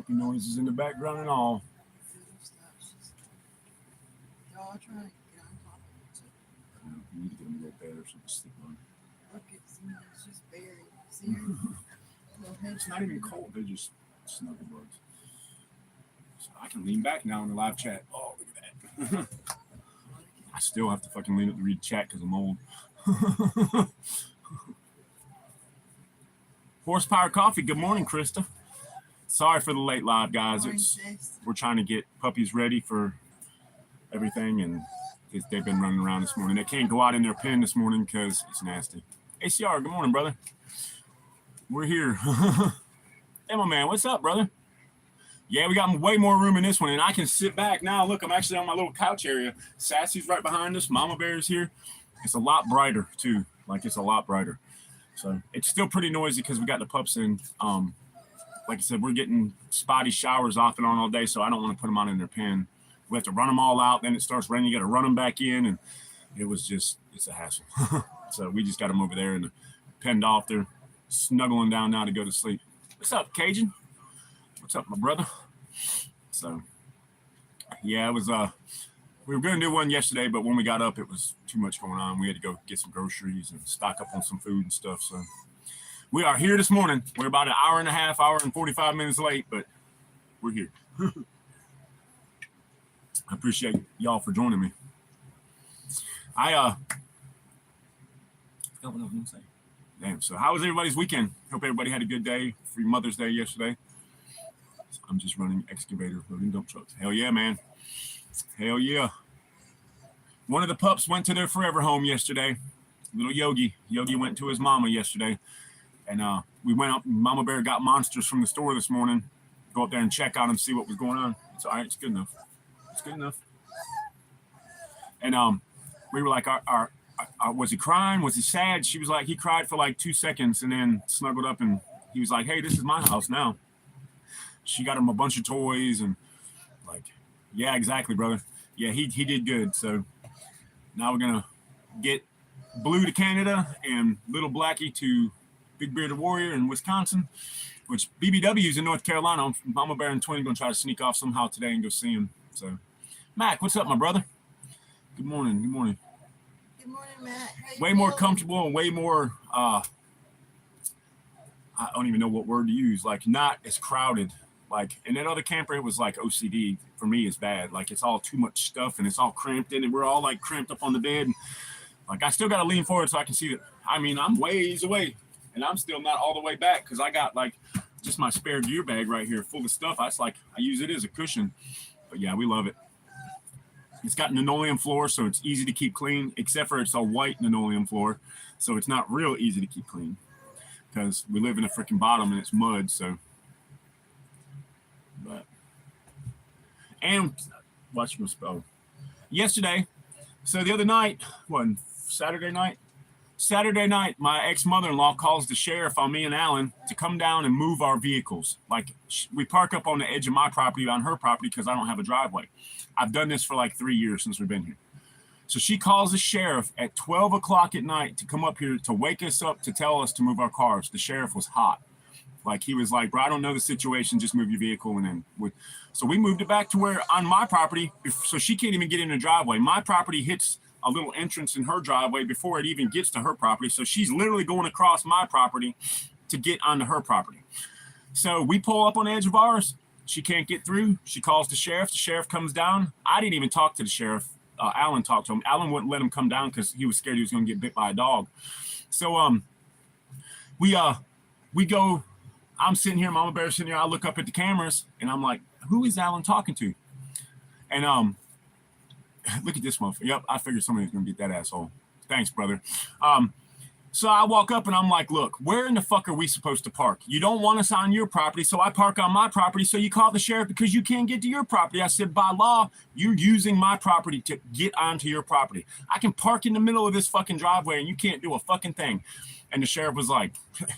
Puppy noises in the background and all. Y'all trying to get on top of it. You need to get them a little bed or something to sleep on. Look, it's just buried. See her? It's not even cold. They're just snuggle bugs. So I can lean back now in the live chat. Oh, look at that. I still have to fucking lean up to read chat because I'm old. Horsepower Coffee. Good morning, Krista. Sorry for the late live, guys. We're trying to get puppies ready for everything, and they've been running around this morning. They can't go out in their pen this morning because it's nasty. ACR, good morning, brother. We're here. Hey, my man, what's up, brother? Yeah, we got way more room in this one, and I can sit back now. Look, I'm actually on my little couch area. Sassy's right behind us. Mama Bear's here. It's a lot brighter, too. Like, it's a lot brighter. So it's still pretty noisy because we got the pups in. Like I said, we're getting spotty showers off and on all day, so I don't want to put them out in their pen. We have to run them all out. Then it starts raining. You got to run them back in, and it's a hassle. So we just got them over there and penned off. They're snuggling down now to go to sleep. What's up, Cajun? What's up, my brother? So, yeah, it was we were going to do one yesterday, but when we got up, it was too much going on. We had to go get some groceries and stock up on some food and stuff. So we are here this morning. We're about an hour and 45 minutes late, but we're here. I appreciate y'all for joining me. I forgot what I was going to say. Damn. So how was everybody's weekend? Hope everybody had a good day for Mother's Day yesterday. I'm just running excavator, loading dump trucks. Hell yeah, man. Hell yeah. One of the pups went to their forever home yesterday. Little Yogi. Yogi went to his mama yesterday. And we went up. Mama Bear got monsters from the store this morning. Go up there and check out and see what was going on. It's all right. It's good enough. It's good enough. And we were like, was he crying? Was he sad? She was like, he cried for like 2 seconds and then snuggled up and he was like, hey, this is my house now. She got him a bunch of toys and like, yeah, exactly, brother. Yeah, he did good. So now we're going to get Blue to Canada and Little Blackie to Big Bearded Warrior in Wisconsin, which BBW's in North Carolina. Mama Bear and Twin are going to try to sneak off somehow today and go see him. So, Mac, what's up, my brother? Good morning. Good morning. Good morning, Matt. Way more comfortable and way more, I don't even know what word to use, like not as crowded. Like in that other camper, it was like OCD. For me, it's bad. Like it's all too much stuff and it's all cramped in and we're all like cramped up on the bed. And, like I still got to lean forward so I can see that. I mean, I'm ways away and I'm still not all the way back because I got like just my spare gear bag right here full of stuff. I use it as a cushion. But yeah, we love it. It's got linoleum floor, so it's easy to keep clean, except for it's a white linoleum floor. So it's not real easy to keep clean because we live in a freaking bottom and it's mud. So, but, and watch me spell. Yesterday, so the other night, Saturday night, my ex-mother-in-law calls the sheriff on me and Alan to come down and move our vehicles. Like we park up on the edge of my property on her property because I don't have a driveway. I've done this for like 3 years since we've been here. So she calls the sheriff at 12 o'clock at night to come up here to wake us up to tell us to move our cars. The sheriff was hot. Like he was like, bro, I don't know the situation. Just move your vehicle. And then so we moved it back to where on my property. So she can't even get in the driveway. My property hits a little entrance in her driveway before it even gets to her property. So she's literally going across my property to get onto her property. So we pull up on the edge of ours. She can't get through. She calls the sheriff. The sheriff comes down. I didn't even talk to the sheriff. Alan talked to him. Alan wouldn't let him come down because he was scared he was going to get bit by a dog. So we go. I'm sitting here. Mama Bear's sitting here. I look up at the cameras and I'm like, who is Alan talking to? And look at this motherfucker. Yep, I figured somebody was going to get that asshole. Thanks, brother. So I walk up and I'm like, look, where in the fuck are we supposed to park? You don't want us on your property, so I park on my property. So you call the sheriff because you can't get to your property. I said, by law, you're using my property to get onto your property. I can park in the middle of this fucking driveway and you can't do a fucking thing. And the sheriff was like,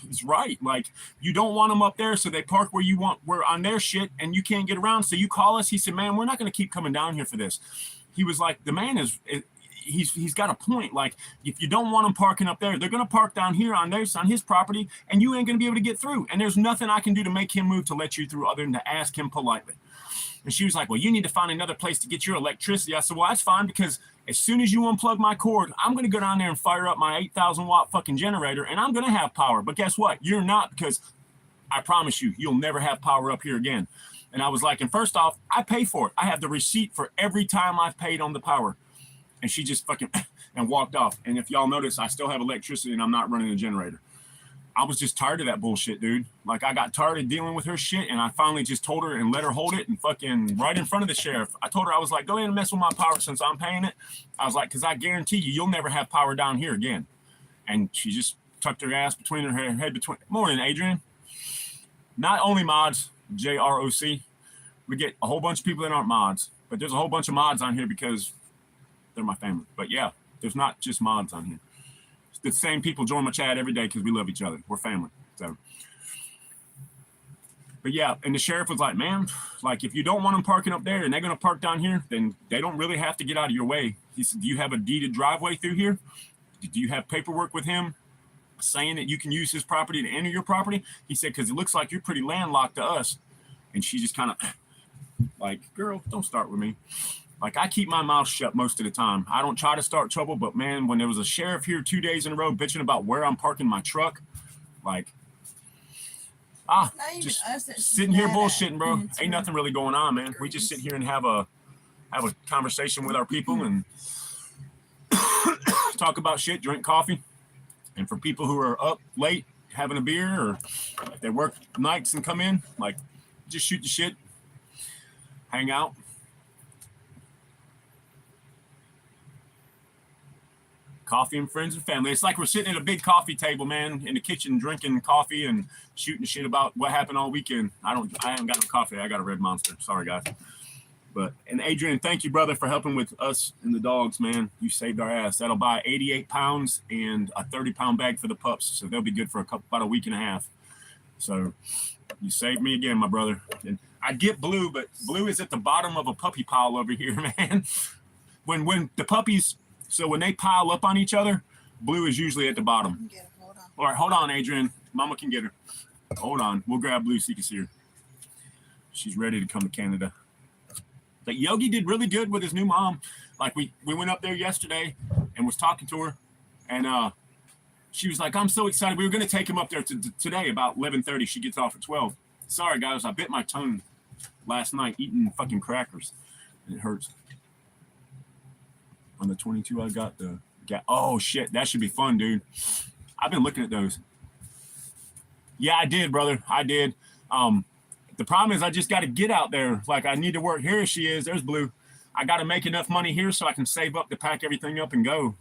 he's right. Like, you don't want them up there, so they park where you want, we're on their shit, and you can't get around. So you call us. He said, man, we're not going to keep coming down here for this. He was like, the man is, he's got a point. Like, if you don't want them parking up there, they're going to park down here on his property, and you ain't going to be able to get through. And there's nothing I can do to make him move to let you through other than to ask him politely. And she was like, well, you need to find another place to get your electricity. I said, well, that's fine, because as soon as you unplug my cord, I'm going to go down there and fire up my 8,000 watt fucking generator, and I'm going to have power. But guess what? You're not, because I promise you, you'll never have power up here again. And I was like, and first off, I pay for it. I have the receipt for every time I've paid on the power. And she just fucking and walked off. And if y'all notice, I still have electricity and I'm not running a generator. I was just tired of that bullshit, dude. Like, I got tired of dealing with her shit, and I finally just told her and let her hold it, and fucking right in front of the sheriff. I told her, I was like, go ahead and mess with my power since I'm paying it. I was like, because I guarantee you, you'll never have power down here again. And she just tucked her ass between her head between. Morning, Adrian. Not only mods, JROC. We get a whole bunch of people that aren't mods, but there's a whole bunch of mods on here because they're my family. But yeah, there's not just mods on here. The same people join my chat every day because we love each other. We're family. So, but yeah, and the sheriff was like, man, like, if you don't want them parking up there and they're going to park down here, then they don't really have to get out of your way. He said, do you have a deeded driveway through here? Do you have paperwork with him saying that you can use his property to enter your property? He said, because it looks like you're pretty landlocked to us. And she just kind of like, girl, don't start with me. Like, I keep my mouth shut most of the time. I don't try to start trouble, but man, when there was a sheriff here 2 days in a row bitching about where I'm parking my truck, like, just sitting here bullshitting, bro. Ain't nothing really going on, man. We just sit here and have a conversation with our people and talk about shit, drink coffee. And for people who are up late having a beer, or if they work nights and come in, like, just shoot the shit, hang out. Coffee and friends and family. It's like we're sitting at a big coffee table, man, in the kitchen, drinking coffee and shooting shit about what happened all weekend. I haven't got no coffee. I got a Red Monster. Sorry, guys. And Adrian, thank you, brother, for helping with us and the dogs, man. You saved our ass. That'll buy 88 pounds and a 30-pound bag for the pups. So they'll be good for about a week and a half. So you saved me again, my brother. And I'd get Blue, but Blue is at the bottom of a puppy pile over here, man. When the puppies... So when they pile up on each other, Blue is usually at the bottom. All right, hold on, Adrian. Mama can get her. Hold on. We'll grab Blue so you can see her. She's ready to come to Canada. But Yogi did really good with his new mom. Like, we went up there yesterday and was talking to her. And she was like, I'm so excited. We were going to take him up there today about 11:30. She gets off at 12. Sorry, guys. I bit my tongue last night eating fucking crackers. And it hurts. On the 22, I got the oh shit, that should be fun, dude. I've been looking at those. Yeah, I did, brother. I did. The problem is I just got to get out there. Like, I need to work. Here she is. There's Blue. I got to make enough money here so I can save up to pack everything up and go.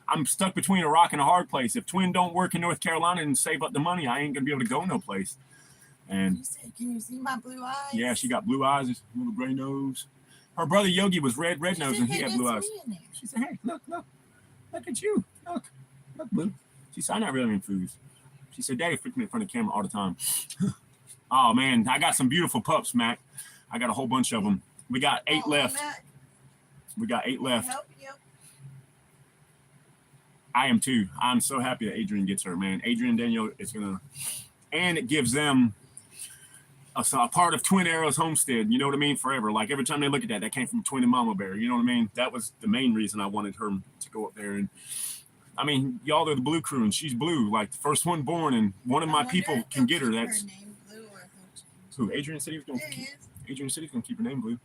I'm stuck between a rock and a hard place. If Twin don't work in North Carolina and save up the money, I ain't gonna be able to go no place. And can you see my blue eyes? Yeah, she got blue eyes, little gray nose. Her brother Yogi was red nose, and he had blue eyes. She said, hey, look at you. Look, Blue. She said, I'm not really in foods. She said, Daddy freaked me in front of the camera all the time. Oh, man, I got some beautiful pups, Mac. I got a whole bunch of them. We got 8 left. Mac. We got 8 left. Help you. I am too. I'm so happy that Adrian gets her, man. Adrian Daniel is going to, and it gives them a part of Twin Arrows homestead, you know what I mean, forever. Like, every time they look at that came from Twin and Mama Bear, you know what I mean? That was the main reason I wanted her to go up there. And I mean, y'all are the Blue crew, and she's Blue, like the first one born, and one of my people can get her. That's who Adrian said he was going to keep. Adrian said he's going to keep her name Blue.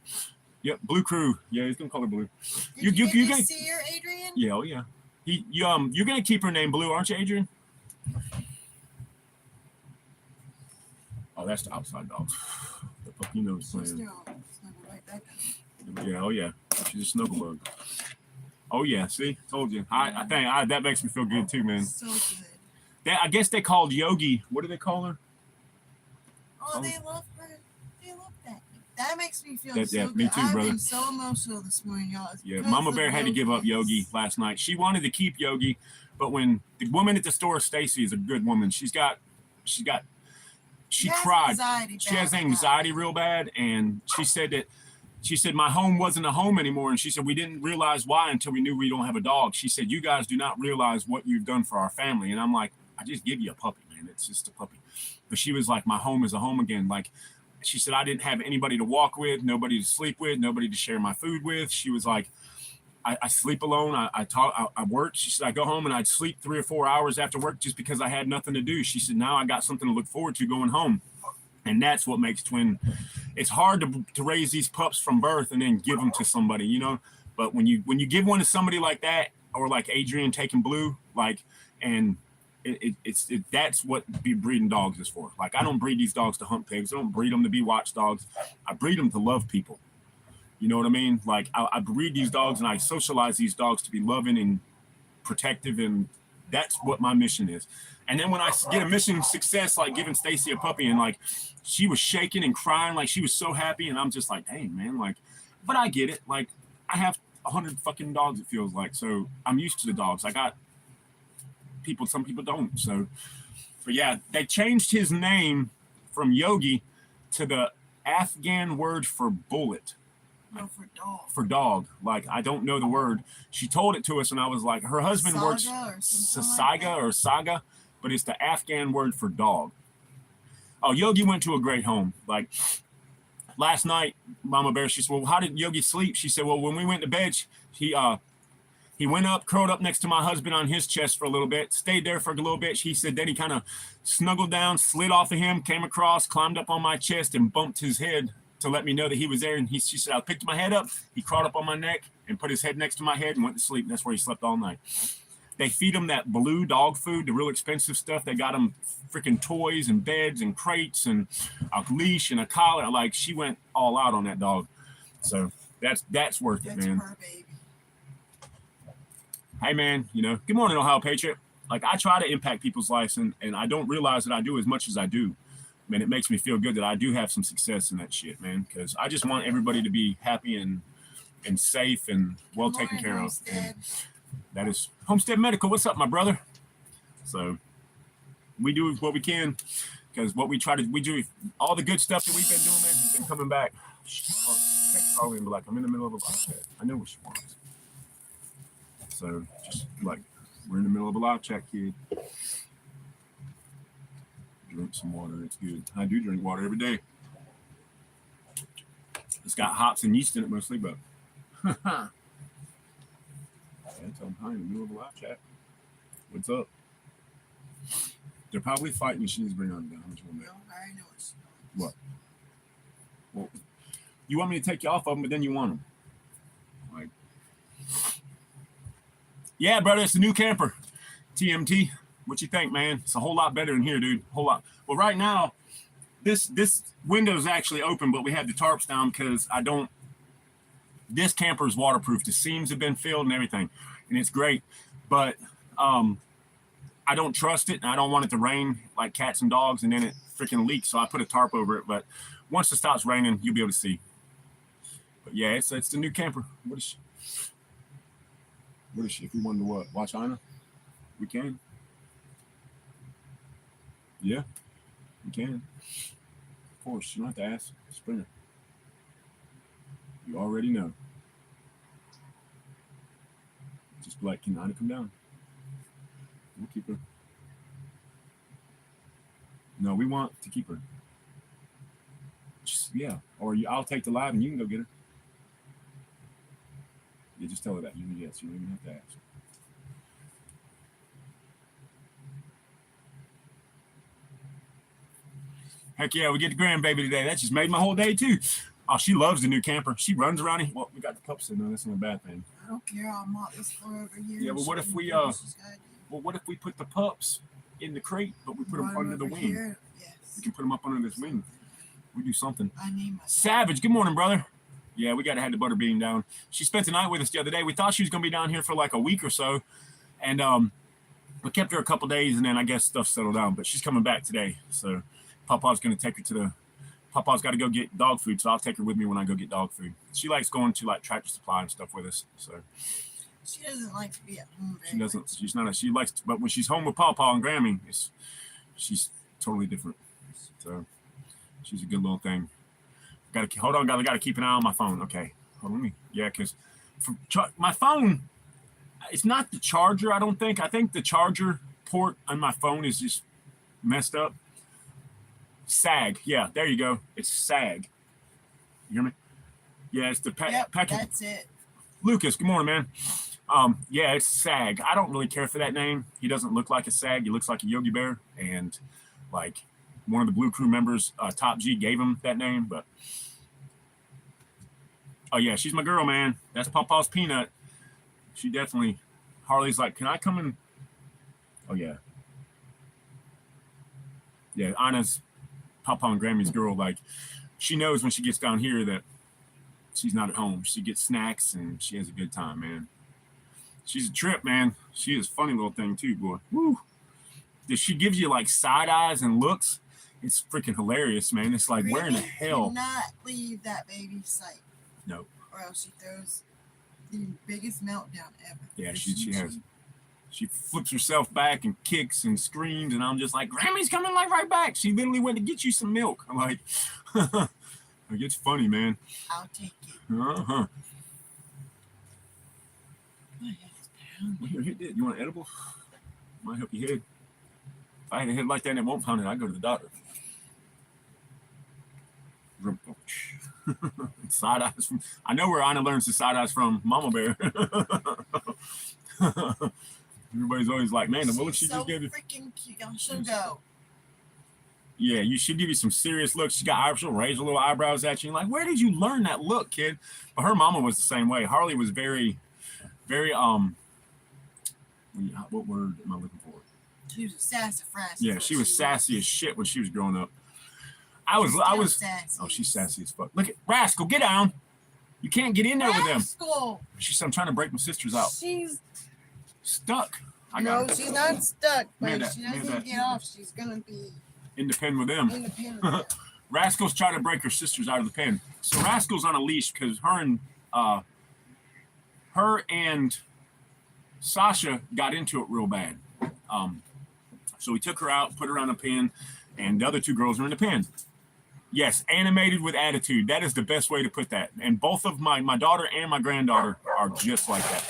Yep, Blue crew. Yeah, he's going to call her Blue. You gonna see her, Adrian? Yeah, oh yeah. You're going to keep her name Blue, aren't you, Adrian? Oh, that's the outside dog. The fuck you know is playing. Yeah, oh yeah. She's a snuggle bug. Oh yeah, see? Told you. I think that makes me feel good too, man. So good. I guess they called Yogi. What do they call her? Oh, they love her. They love that. That makes me feel so good. Me too, brother. I've been so emotional this morning, y'all. Yeah, Mama Bear had to give up Yogi last night. She wanted to keep Yogi, but when the woman at the store, Stacy, is a good woman. She cried. She has anxiety real bad, and she said that she said, my home wasn't a home anymore. And she said, we didn't realize why until we knew we don't have a dog. She said, you guys do not realize what you've done for our family. And I'm like, I just give you a puppy, man. It's just a puppy. But she was like, my home is a home again. Like, she said, I didn't have anybody to walk with, nobody to sleep with, nobody to share my food with. She was like, I sleep alone. I work. She said, I go home and I'd sleep 3 or 4 hours after work just because I had nothing to do. She said, now I got something to look forward to going home. And that's what makes twin. It's hard to raise these pups from birth and then give them to somebody, you know. But when you give one to somebody like that, or like Adrian taking Blue, like, and that's what breeding dogs is for. Like, I don't breed these dogs to hunt pigs. I don't breed them to be watchdogs. I breed them to love people. You know what I mean? Like, I breed these dogs and I socialize these dogs to be loving and protective, and that's what my mission is. And then when I get a mission success, like giving Stacy a puppy, and like she was shaking and crying, like she was so happy, and I'm just like, dang, man, like, but I get it. Like, I have 100 fucking dogs, it feels like, so I'm used to the dogs. I got people, some people don't. So, but yeah, they changed his name from Yogi to the Afghan word for bullet. No, for dog. For dog. Like, I don't know the word. She told it to us, and I was like, her husband works Saga or Saga, but it's the Afghan word for dog. Oh, Yogi went to a great home. Like, last night, Mama Bear, she said, well, how did Yogi sleep? She said, well, when we went to bed, he went up, curled up next to my husband on his chest for a little bit, stayed there for a little bit. He said, then he kind of snuggled down, slid off of him, came across, climbed up on my chest, and bumped his head to let me know that he was there. And she said, I picked my head up, he crawled up on my neck and put his head next to my head and went to sleep. And that's where he slept all night. They feed him that blue dog food, the real expensive stuff. They got him freaking toys and beds and crates and a leash and a collar. Like, she went all out on that dog. So that's worth it, man. Her baby. Hey, man, you know, good morning, Ohio Patriot. Like, I try to impact people's lives, and I don't realize that I do as much as I do. Man, it makes me feel good that I do have some success in that shit, man, because I just want everybody to be happy and safe and well taken care of. And that is Homestead Medical. What's up, my brother? So we do what we can, because what we do all the good stuff that we've been doing, man, has been coming back. Probably like, I'm in the middle of a live chat. I know what she wants. So just like, we're in the middle of a live chat, kid. Drink some water. It's good. I do drink water every day. It's got hops and yeast in it mostly, but that's I'm high in the middle of a live chat. What's up? They're probably fighting. She needs to bring on down. No, I know it's what? Well, you want me to take you off of them, but then you want them. Like, yeah, brother, it's the new camper, TMT. What you think, man? It's a whole lot better in here, dude. Whole lot. Well, right now, this window is actually open, but we have the tarps down because this camper is waterproof. The seams have been filled and everything, and it's great. But I don't trust it, and I don't want it to rain like cats and dogs, and then it freaking leaks. So I put a tarp over it. But once it stops raining, you'll be able to see. But yeah, it's the new camper. What is she? If we wanted to watch Ina, we can. Yeah, we can. Of course, you don't have to ask. Springer. You already know. Just be like, can Ina come down? We'll keep her. No, we want to keep her. Just, yeah, or I'll take the live and you can go get her. Yeah, just tell her that. Yes, you don't even have to ask. Heck yeah, we get the grandbaby today. That just made my whole day too. Oh, she loves the new camper. She runs around it. Well, we got the pups in there. That's not a bad thing. I don't care. I'll mop this floor over here. Yeah, but what if we what if we put the pups in the crate, but we put them under the wing? Here? Yes. We can put them up under this wing. We do something. I need my Savage. Good morning, brother. Yeah, we got to have the butter bean down. She spent the night with us the other day. We thought she was going to be down here for like a week or so. And we kept her a couple days, and then I guess stuff settled down. But she's coming back today. So Papa's going to take her to Papa's got to go get dog food, so I'll take her with me when I go get dog food. She likes going to like Tractor Supply and stuff with us. So she doesn't like to be at home. She doesn't. She's not. She likes, but when she's home with Papa and Grammy, she's totally different. So she's a good little thing. hold on, I gotta keep an eye on my phone. Okay, hold on. Yeah, because my phone, it's not the charger. I don't think. I think the charger port on my phone is just messed up. Sag. Yeah, there you go. It's sag. You hear me? Yeah, it's the packet. That's it. Lucas, good morning, man. Yeah, it's Sag. I don't really care for that name. He doesn't look like a Sag. He looks like a Yogi Bear. And like one of the Blue Crew members, Top G, gave him that name. But oh yeah, she's my girl, man. That's Pawpaw's Peanut. She definitely. Harley's like, can I come in? Oh yeah. Yeah, Anna's Pawpaw and Grammy's girl. Like, she knows when she gets down here that she's not at home. She gets snacks and she has a good time, man. She's a trip, man. She is a funny little thing too, boy. Woo. If she gives you like side eyes and looks, it's freaking hilarious, man. It's like, where in the hell? Do not leave that baby's sight. No. Or else she throws the biggest meltdown ever. Yeah, she has. She flips herself back and kicks and screams, and I'm just like, Grammy's coming like right back. She literally went to get you some milk. I'm like, it's funny, man. I'll take it. Uh-huh. My head is pounding. You want an edible? Might help your head. If I had a head like that and it won't pound it, I'd go to the doctor. Side eyes from. I know where Anna learns the side eyes from. Mama Bear. Everybody's always like, man, the look she just gave you. Freaking cute. Y'all should go. Yeah, you should give you some serious looks. She'll raise her little eyebrows at you. Like, where did you learn that look, kid? But her mama was the same way. Harley was very, very, what word am I looking for? She was a sassafras. Yeah, she was sassy as shit when she was growing up. I was, sassy. Oh, she's sassy as fuck. Look at Rascal, get down. You can't get in there with them. I'm trying to break my sisters out. She's stuck. No, she's not stuck, but if she doesn't get off, she's going to be independent with them. Rascal's trying to break her sisters out of the pen. So Rascal's on a leash because her and Sasha got into it real bad. So we took her out, put her on a pen, and the other two girls are in the pen. Yes, animated with attitude. That is the best way to put that. And both of my daughter and my granddaughter are just like that.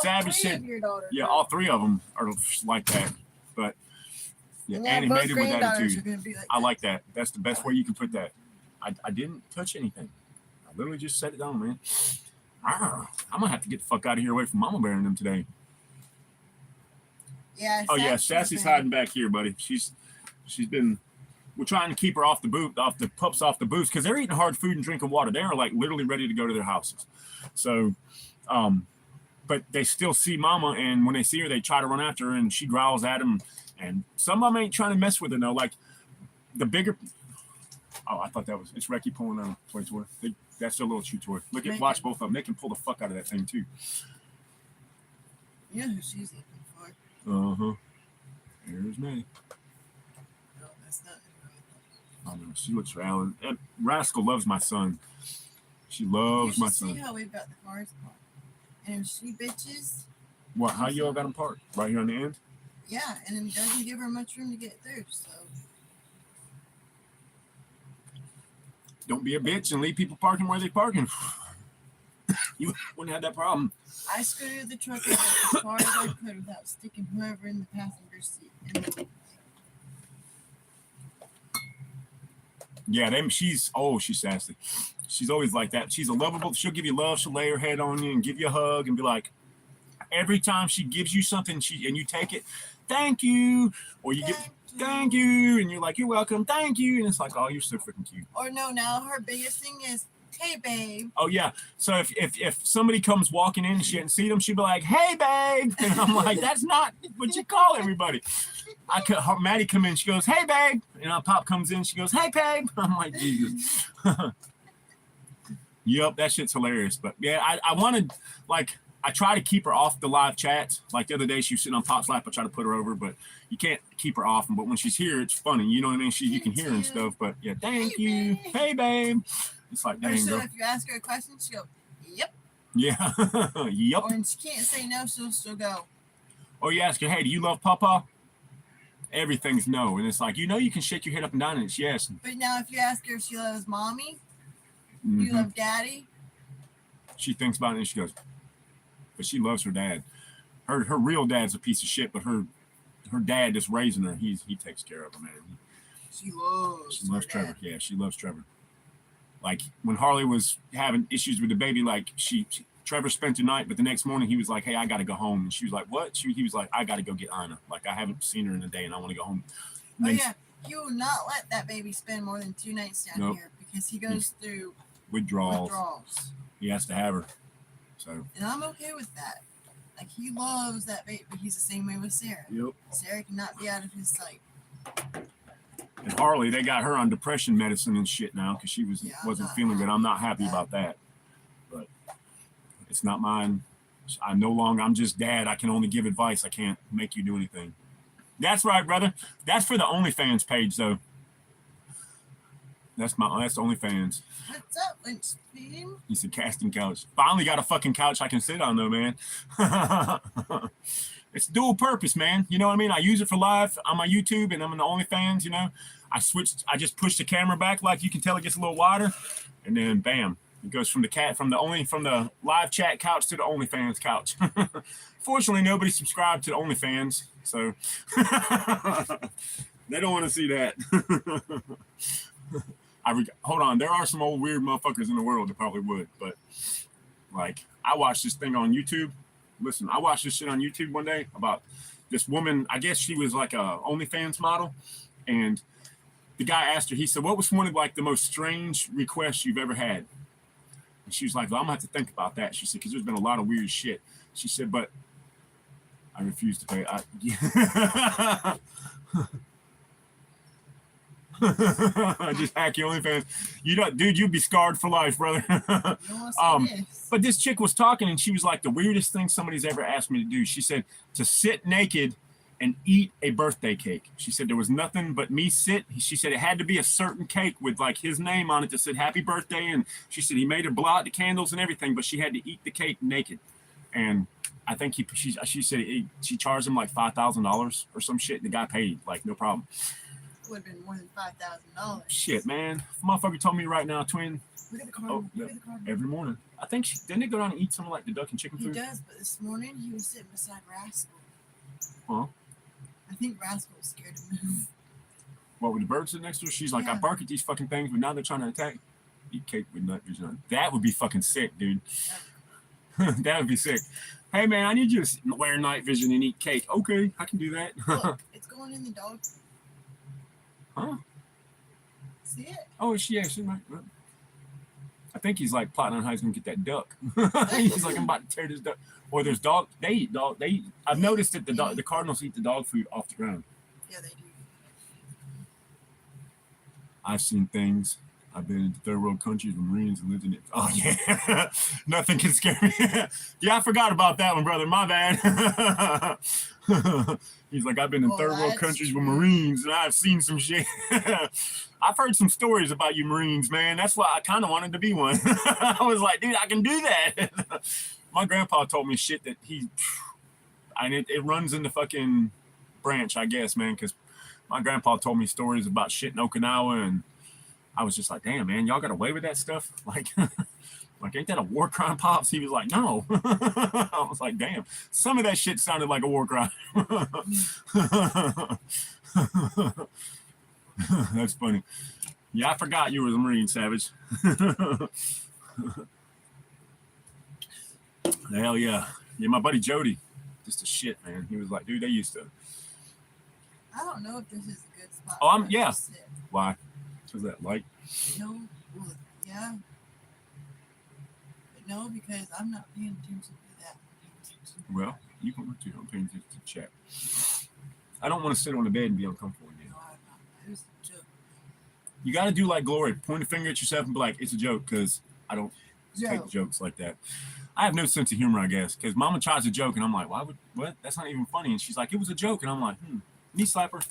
Savage said, yeah, all three of them are like that. But yeah, animated with attitude. I like that. That's the best way you can put that. I didn't touch anything. I literally just set it down, man. I'm gonna have to get the fuck out of here away from Mama Bear and them today. Yeah. Oh yeah, Sassy's hiding back here, buddy. She's been. We're trying to keep her off the pups off the booths because they're eating hard food and drinking water. They are like literally ready to go to their houses. So, but they still see Mama, and when they see her, they try to run after her, and she growls at them. And some of them ain't trying to mess with her though. Like the bigger. Oh, I thought it's Reki pulling a toy. That's their little chew toy. Watch both of them. They can pull the fuck out of that thing too. You know who she's looking for. Uh-huh. There's me. No, that's not. I know, she looks for Rascal loves my son. She loves my son. See how we've got the cars parked. And if she bitches. What? How you all got them parked? Right here on the end? Yeah, and it doesn't give her much room to get through, so. Don't be a bitch and leave people parking where they're parking. You wouldn't have that problem. I scooted the truck over as far as I could without sticking whoever in the passenger seat. Yeah, she's sassy. She's always like that. She's a lovable. She'll give you love. She'll lay her head on you and give you a hug and be like, every time she gives you something, and you take it, thank you, or you thank you, and you're like, you're welcome, thank you, and it's like, oh, you're so freaking cute. Or no, now her biggest thing is, hey, babe. Oh yeah. So if somebody comes walking in and she hadn't seen them, she'd be like, hey, babe, and I'm like, that's not what you call everybody. Maddie come in, she goes, hey, babe, and Pop comes in, she goes, hey, babe. I'm like, Jesus. Yep, that shit's hilarious. But yeah, I wanted, like, I try to keep her off the live chats. Like the other day, she was sitting on Pop's lap. I try to put her over, but you can't keep her off. But when she's here, it's funny. You know what I mean? You can hear her and stuff. But yeah, thank you. Babe. Hey, babe. It's like, dang, so girl. if you ask her a question, she'll go, yep. Yeah. Yep. Or when she can't say no, she'll go. Or you ask her, hey, do you love Papa? Everything's no. And it's like, you can shake your head up and down and it's yes. But now if you ask her if she loves mommy, You love daddy? She thinks about it and she goes, but she loves her dad. Her real dad's a piece of shit, but her dad that's raising her, he takes care of her, man. She loves Trevor. dad. Yeah, she loves Trevor. Like when Harley was having issues with the baby, like Trevor spent the night, but the next morning he was like, "Hey, I gotta go home," and she was like, "What?" He was like, "I gotta go get Ina. Like I haven't seen her in a day, and I want to go home." And oh yeah, he will not let that baby spend more than 2 nights down here because he goes through withdrawals. He has to have her. So. And I'm okay with that. Like he loves that baby, but he's the same way with Sarah. Yep. Sarah cannot be out of his sight. And Harley, they got her on depression medicine and shit now because she wasn't feeling good. I'm not happy about that. But it's not mine. I'm just dad. I can only give advice. I can't make you do anything. That's right, brother. That's for the OnlyFans page, though. That's OnlyFans. What's up, Lynchbeam? He's a casting couch. Finally got a fucking couch I can sit on, though, man. It's dual purpose, man. You know what I mean? I use it for live on my YouTube and I'm in the OnlyFans, you know. I just push the camera back, like you can tell it gets a little wider, and then bam. It goes from the live chat couch to the OnlyFans couch. Fortunately, nobody subscribed to the OnlyFans, so they don't want to see that. Hold on, there are some old weird motherfuckers in the world that probably would, but like I watched this thing on YouTube. Listen, I watched this shit on YouTube one day about this woman. I guess she was like a OnlyFans model, and the guy asked her. He said, "What was one of like the most strange requests you've ever had?" And she was like, "Well, I'm gonna have to think about that." She said, "Because there's been a lot of weird shit." She said, "But I refuse to pay." Just hack your OnlyFans. Dude, you'd be scarred for life, brother. But this chick was talking and she was like, the weirdest thing somebody's ever asked me to do. She said to sit naked and eat a birthday cake. She said there was nothing but me sit. She said it had to be a certain cake with like his name on it that said happy birthday. And she said he made her blow out the candles and everything, but she had to eat the cake naked. And I think she said she charged him like $5,000 or some shit. The guy paid, like, no problem. Would have been more than $5,000. Shit, man. Motherfucker told me right now, twin. Look at the cardinal. Every morning. I think didn't they go down and eat something like the duck and chicken food? He does, but this morning he was sitting beside Rascal. Huh? I think Rascal was scared to move. What, with the birds sitting next to her? She's like, I bark at these fucking things, but now they're trying to attack. Eat cake with nut vision on. That would be fucking sick, dude. That would be sick. Hey, man, I need you to wear night vision and eat cake. Okay, I can do that. Look, it's going in the dog food. Huh? See it? Oh, she might. I think he's like plotting on how he's gonna get that duck. He's like, I'm about to tear this duck. Or there's dog. They eat dog. I've noticed that the cardinals eat the dog food off the ground. Yeah, they do. I've seen things. I've been in third world countries with Marines and lived in it. Oh yeah, nothing can scare me. Yeah, I forgot about that one, brother. My bad. He's like, I've been in third world countries with Marines and I've seen some shit. I've heard some stories about you Marines, man. That's why I kind of wanted to be one. I was like, dude, I can do that. My grandpa told me shit that it runs in the fucking branch, I guess, man, because my grandpa told me stories about shit in Okinawa, and I was just like, damn, man, y'all got away with that stuff? Like, ain't that a war crime, Pops? He was like, no. I was like, damn. Some of that shit sounded like a war crime. That's funny. Yeah, I forgot you were the Marine, Savage. Hell yeah. Yeah, my buddy Jody, just a shit, man. He was like, dude, they used to. I don't know if this is a good spot. Oh, yeah. Why? Because that light? No. Well, yeah. But no, because I'm not paying attention to that. Well, you can look to I'm paying attention to chat. I don't want to sit on the bed and be uncomfortable again. No, I'm not. It was a joke. You got to do like Glory. Point a finger at yourself and be like, it's a joke, because I don't take jokes like that. I have no sense of humor, I guess, because Mama tries a joke, and I'm like, what? That's not even funny. And she's like, it was a joke. And I'm like, knee slapper.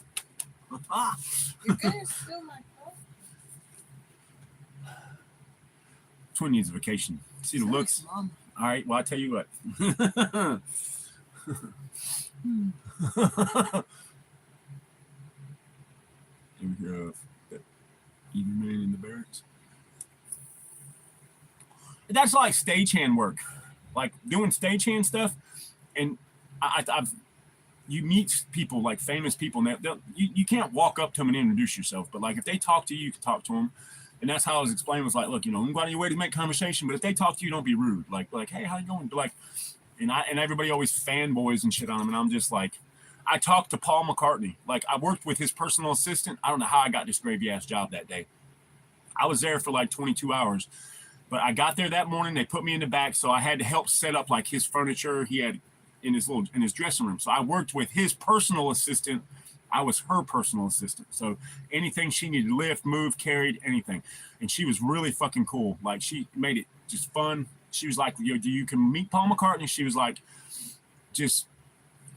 You're going to steal my phone? Twin needs a vacation. See the looks. Mom. All right, well, I'll tell you what. You hear of that evil man in the barracks? that's like stagehand work, like doing stagehand stuff. And I've you meet people like famous people, and you can't walk up to them and introduce yourself, but like if they talk to you, you can talk to them. And that's how I was explaining, was like, look, you know, I'm going out of your way to make conversation, but if they talk to you, don't be rude. Like, hey, how you going? Like, and everybody always fanboys and shit on them, and I'm just like, I talked to Paul McCartney. Like, I worked with his personal assistant. I don't know how I got this gravy ass job that day. I was there for like 22 hours, but I got there that morning. They put me in the back, so I had to help set up like his furniture. He had in his dressing room. So I worked with his personal assistant. I was her personal assistant. So anything she needed, lift, move, carried, anything. And she was really fucking cool. Like, she made it just fun. She was like, you can meet Paul McCartney. She was like, just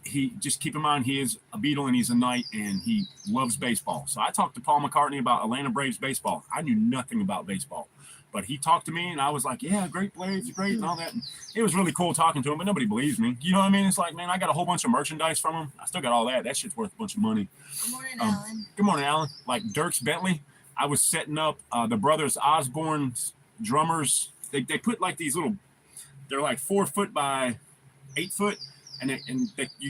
keep in mind, he is a Beatle and he's a Knight and he loves baseball. So I talked to Paul McCartney about Atlanta Braves baseball. I knew nothing about baseball, but he talked to me and I was like, yeah, great Braves, great, and all that. And it was really cool talking to him, but nobody believes me. You know what I mean? It's like, man, I got a whole bunch of merchandise from him. I still got all that. That shit's worth a bunch of money. Good morning, Alan. Good morning, Alan. Like Dierks Bentley, I was setting up the brothers Osborne's drummers. They put like these little, they're like 4 foot by 8 foot. And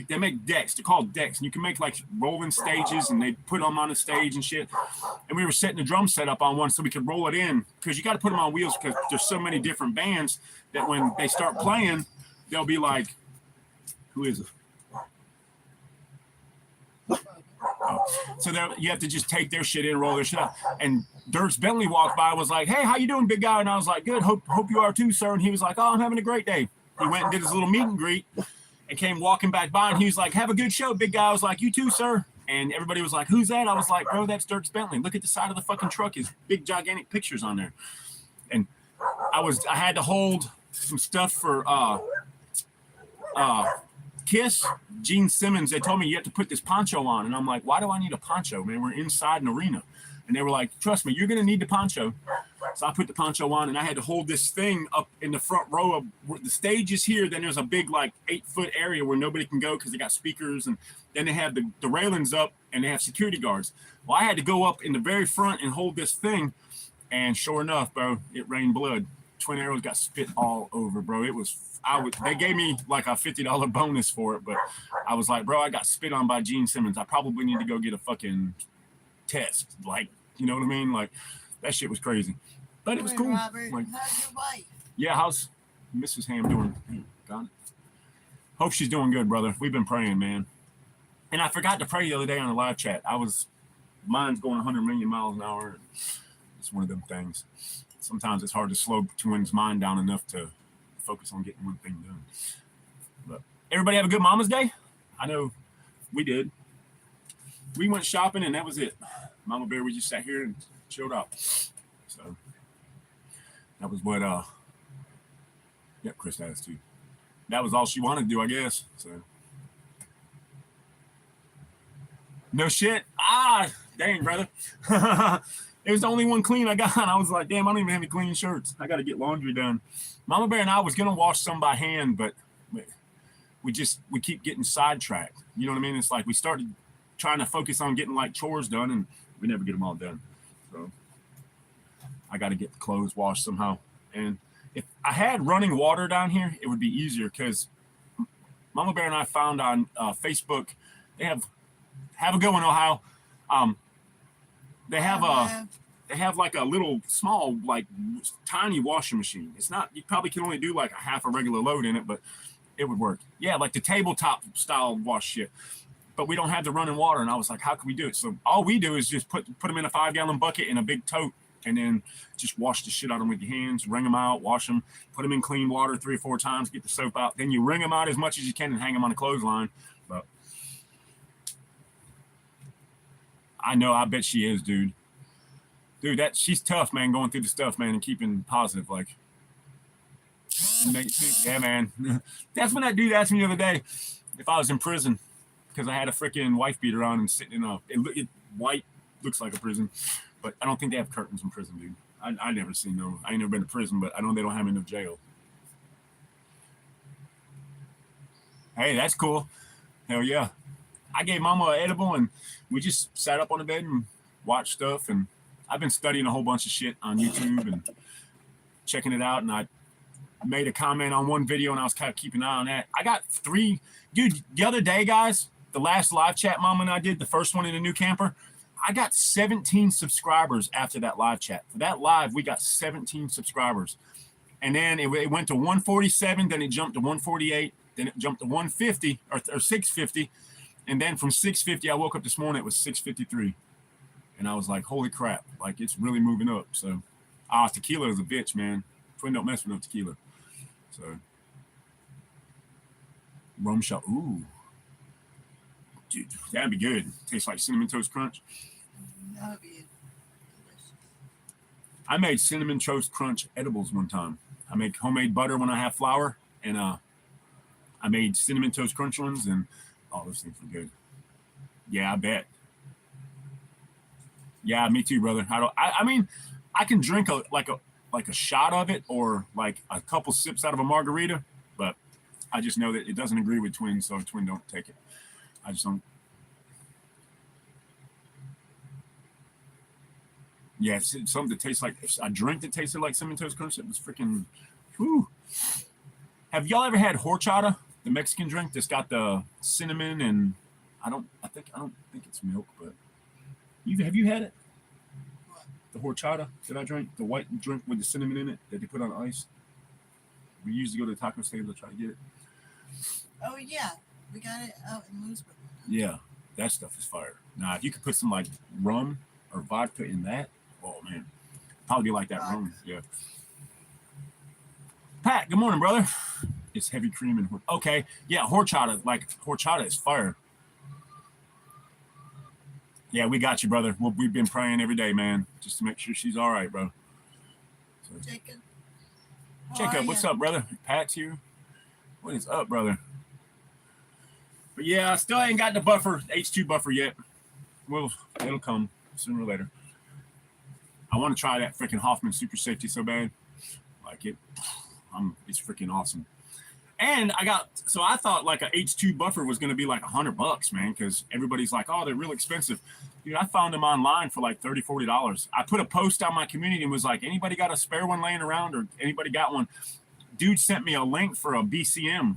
they make decks. They're called decks. And you can make like rolling stages and they put them on a stage and shit. And we were setting the drum set up on one so we could roll it in, because you got to put them on wheels because there's so many different bands that when they start playing, they'll be like, who is it? Oh. So you have to just take their shit in, roll their shit out. And Dierks Bentley walked by and was like, hey, how you doing, big guy? And I was like, good. Hope you are too, sir. And he was like, oh, I'm having a great day. He went and did his little meet and greet. And came walking back by and he was like, have a good show, big guy. I was like, you too, sir. And everybody was like, who's that? I was like, bro, that's Dierks Bentley. Look at the side of the fucking truck. His big gigantic pictures on there. And I had to hold some stuff for Kiss. Gene Simmons, they told me you have to put this poncho on. And I'm like, why do I need a poncho, man? We're inside an arena. And they were like, trust me, you're going to need the poncho. So I put the poncho on and I had to hold this thing up in the front row of the stage is here. Then there's a big like 8 foot area where nobody can go because they got speakers. And then they have the railings up and they have security guards. Well, I had to go up in the very front and hold this thing. And sure enough, bro, it rained blood. Twin Arrows got spit all over, bro. They gave me like a $50 bonus for it, but I was like, bro, I got spit on by Gene Simmons. I probably need to go get a fucking test. Like, you know what I mean? Like, that shit was crazy. But it was cool. Robert, like, how's your wife? Yeah, how's Mrs. Ham doing? Got it. Hope she's doing good, brother. We've been praying, man. And I forgot to pray the other day on the live chat. Mine's going 100 million miles an hour. It's one of them things. Sometimes it's hard to slow twins' mind down enough to focus on getting one thing done. But everybody have a good Mama's Day? I know we did. We went shopping and that was it. Mama Bear, we just sat here and chilled out. So that was what yep, Chris has too. That was all she wanted to do, I guess. So no shit. Dang, brother. It was the only one clean I got. I was like, damn, I don't even have any clean shirts. I got to get laundry done. Mama Bear and I was gonna wash some by hand, but we keep getting sidetracked. You know what I mean? It's like we started trying to focus on getting like chores done, and we never get them all done. So I got to get the clothes washed somehow. And if I had running water down here, it would be easier because Mama Bear and I found on Facebook, they have a good one, Ohio. They have like a little small, like tiny washing machine. It's not, you probably can only do like a half a regular load in it, but it would work. Yeah, like the tabletop style wash shit. But we don't have the running water. And I was like, how can we do it? So all we do is just put them in a 5-gallon bucket in a big tote and then just wash the shit out of them with your hands, wring them out, wash them, put them in clean water 3 or 4 times, get the soap out. Then you wring them out as much as you can and hang them on a clothesline. But I know, I bet she is, dude. Dude, she's tough, man, going through the stuff, man, and keeping positive. Like, yeah, man. That's when that dude asked me the other day if I was in prison because I had a freaking wife beater on and sitting in white, looks like a prison, but I don't think they have curtains in prison, dude. I never seen no. I ain't never been to prison, but I know they don't have them in no jail. Hey, that's cool. Hell yeah. I gave Mama an edible and we just sat up on the bed and watched stuff. And I've been studying a whole bunch of shit on YouTube and checking it out. And made a comment on one video, and I was kind of keeping an eye on that. I got 3, dude. The other day, guys, the last live chat Mama and I did, the first one in the new camper, I got 17 subscribers after that live chat. For that live, we got 17 subscribers. And then it went to 147, then it jumped to 148, then it jumped to 150 or 650. And then from 650, I woke up this morning, it was 653. And I was like, holy crap, like it's really moving up. So, tequila is a bitch, man. Twin don't mess with no tequila. So, rum shot, ooh. Dude, that'd be good. Tastes like Cinnamon Toast Crunch. That would be delicious. I made Cinnamon Toast Crunch edibles one time. I make homemade butter when I have flour, and I made Cinnamon Toast Crunch ones, and those things were good. Yeah, I bet. Yeah, me too, brother. I mean, I can drink a shot of it or like a couple sips out of a margarita, but I just know that it doesn't agree with Twin, so Twin don't take it. I just don't. Yeah, it's something that tastes like a drink that tasted like Cinnamon Toast Crunch. It was freaking, whew. Have y'all ever had horchata, the Mexican drink that's got the cinnamon and I don't think it's milk, but have you had it? What? The horchata that I drank, the white drink with the cinnamon in it that they put on ice. We used to go to the taco stand to try to get it. Oh yeah, we got it out in Lewisburg. Yeah, that stuff is fire. Now, if you could put some like rum or vodka in that, oh man, probably be like that rum. Yeah. Pat, good morning, brother. It's heavy cream and okay, yeah, horchata is fire. Yeah, we got you, brother. We've been praying every day, man, just to make sure she's all right, bro. So, Jacob, what's up, brother? Pat's here. What is up, brother? But yeah, I still ain't got the buffer, H2 buffer yet. Well, it'll come sooner or later. I want to try that freaking Hoffman Super Safety so bad. Like it. It's freaking awesome. And I thought like a H2 buffer was going to be like $100, man, because everybody's like, oh, they're real expensive. Dude, I found them online for like $30, $40. I put a post on my community and was like, anybody got a spare one laying around or anybody got one? Dude sent me a link for a BCM,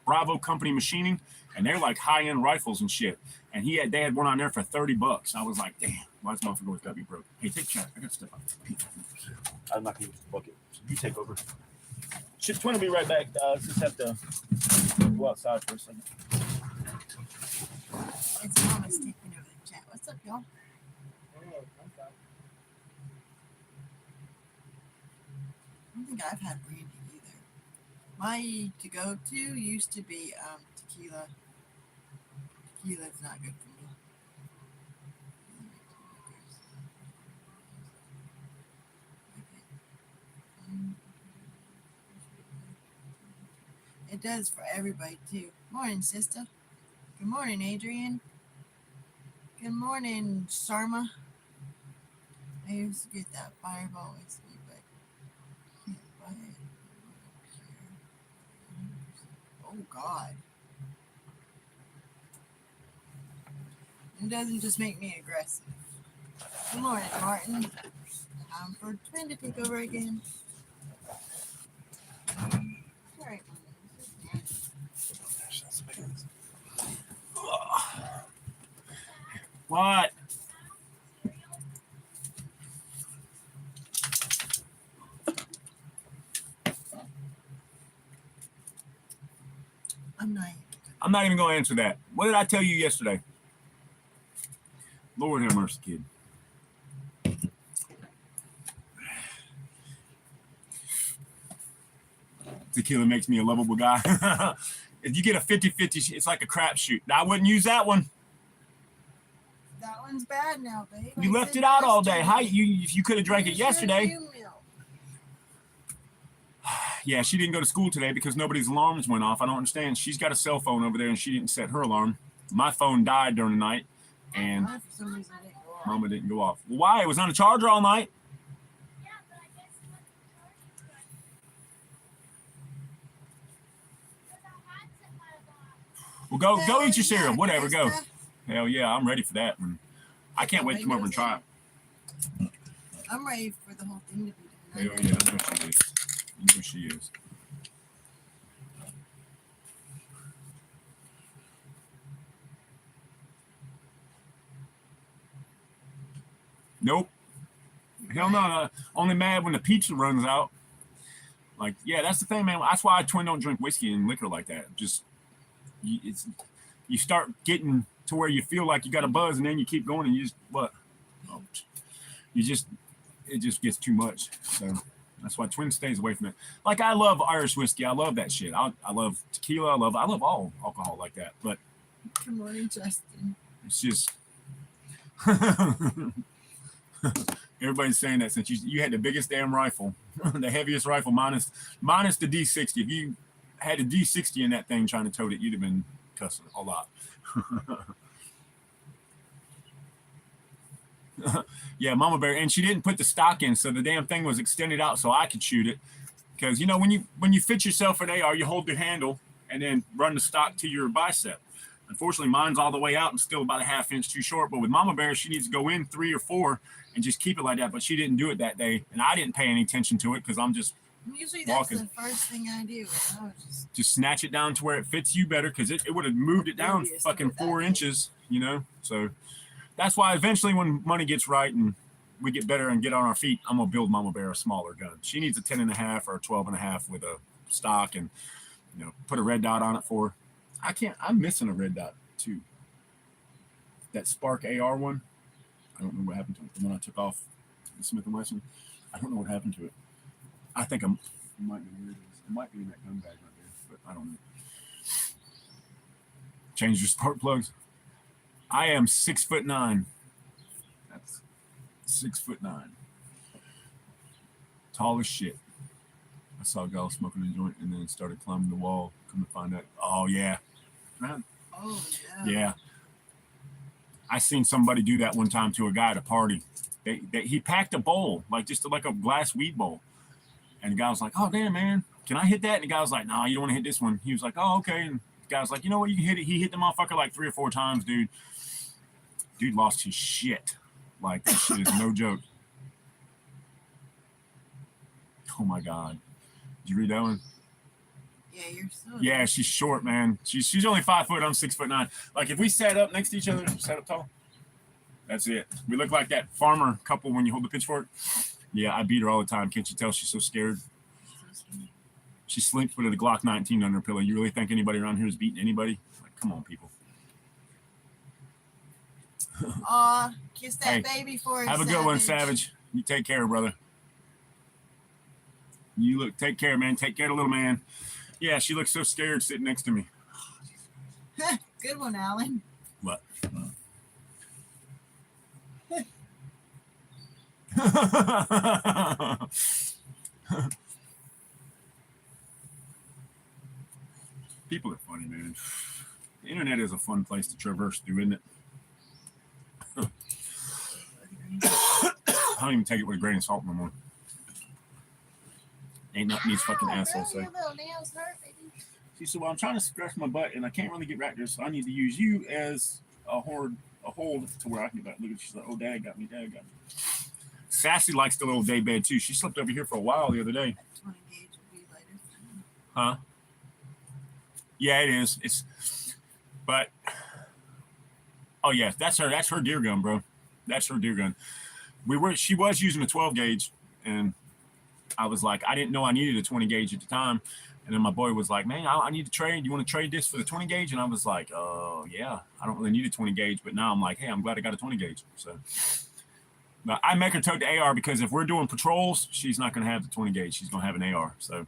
Bravo Company Machining, and they're like high-end rifles and shit. And they had one on there for $30. I was like, damn, why this motherfucker always got to be broke? Hey, take chat. I got to step up. I'm not going to use the bucket. So you take over. Twin will be right back. Just have to go outside for a second. It's Mama's taking over the chat. What's up, y'all? I don't think I've had brandy either. My to-go-to used to be tequila. Tequila's not good for me. It does for everybody too. Morning, sister. Good morning, Adrian. Good morning, Sharma. I used to get that Fireball whiskey, but can't buy it. Oh God. It doesn't just make me aggressive. Good morning, Martin. Time for Twin to take over again. All right. What? I'm not even going to answer that. What did I tell you yesterday? Lord have mercy, kid. Tequila makes me a lovable guy. If you get a 50-50, it's like a crapshoot. I wouldn't use that one. That one's bad now, babe. You left it out all day. How you could have drank it yesterday. Yeah, she didn't go to school today because nobody's alarms went off. I don't understand. She's got a cell phone over there and she didn't set her alarm. My phone died during the night and Mama didn't go off. Well, why? It was on a charger all night. Well, go eat your cereal. Whatever, go. Hell yeah, I'm ready for that one. I can't wait to come over and try it. I'm ready for the whole thing to be done. Hell yeah, that's what she did. You know she is. Nope. Hell no. Only mad when the pizza runs out. Like, yeah, that's the thing, man. That's why Twin don't drink whiskey and liquor like that. Just, you start getting to where you feel like you got a buzz, and then you keep going, and you just it just gets too much. So that's why Twin stays away from it. Like, I love Irish whiskey. I love that shit. I love tequila. I love all alcohol like that. But good morning, Justin. It's just everybody's saying that since you had the biggest damn rifle, the heaviest rifle minus the D60. If you had a D60 in that thing trying to tote it, you'd have been cussing a lot. Yeah, Mama Bear, and she didn't put the stock in, so the damn thing was extended out so I could shoot it. Because you know when you fit yourself an AR, you hold the handle and then run the stock to your bicep. Unfortunately, mine's all the way out and still about a half inch too short. But with Mama Bear, she needs to go in 3 or 4 and just keep it like that. But she didn't do it that day, and I didn't pay any attention to it because I'm just usually walking. That's the first thing I do. Just snatch it down to where it fits you better, because it would have moved it down fucking 4 inches, you know. So that's why eventually when money gets right and we get better and get on our feet, I'm gonna build Mama Bear a smaller gun. She needs a 10.5 or a 12.5 with a stock, and you know, put a red dot on it for her. I'm missing a red dot too. That Spark AR one, I don't know what happened to it. The one I took off the Smith & Wesson, I don't know what happened to it. I think it might be where it is. It might be in that gun bag right there, but I don't know. Change your spark plugs. I am 6'9". That's 6'9". Tall as shit. I saw a guy smoking a joint and then started climbing the wall. Come to find out, oh yeah, man. Oh yeah. Yeah. I seen somebody do that one time to a guy at a party. He packed a bowl, like just like a glass weed bowl. And the guy was like, oh, damn, man, can I hit that? And the guy was like, no, you don't want to hit this one. He was like, oh, okay. And the guy was like, you know what, you can hit it. He hit the motherfucker like 3 or 4 times, dude. Dude lost his shit. Like, that shit is no joke. Oh, my God. Did you read that one? Yeah, you're so. Yeah, she's short, man. She's only 5 foot. I'm 6'9". Like, if we sat up next to each other, sat up tall, that's it. We look like that farmer couple when you hold the pitchfork. Yeah, I beat her all the time. Can't you tell she's so scared? She sleeps with a Glock 19 under her pillow. You really think anybody around here is beating anybody? Like, come on, people. Aw, kiss that baby for us. Have a good one, Savage. You take care, brother. Take care, man. Take care of the little man. Yeah, she looks so scared sitting next to me. Good one, Alan. What? People are funny, man. The internet is a fun place to traverse through, isn't it? I don't even take it with a grain of salt no more. Ain't nothing these fucking assholes say. Your little nails hurt, baby. She said, well, I'm trying to scratch my butt and I can't really get right there, so I need to use you as a hold to where I can get back. Look at, she's like, oh, Dad got me. Sassy likes the little day bed too. She slept over here for a while the other day. 20 gauge would be lighter. Huh? Yeah, it is. But oh yeah, that's her deer gun, bro. That's her deer gun. She was using a 12 gauge, and I was like, I didn't know I needed a 20 gauge at the time. And then my boy was like, man, I need to trade. You want to trade this for the 20 gauge? And I was like, oh yeah, I don't really need a 20 gauge. But now I'm like, hey, I'm glad I got a 20 gauge. So but I make her tote the AR because if we're doing patrols, she's not going to have the 20 gauge. She's going to have an AR. So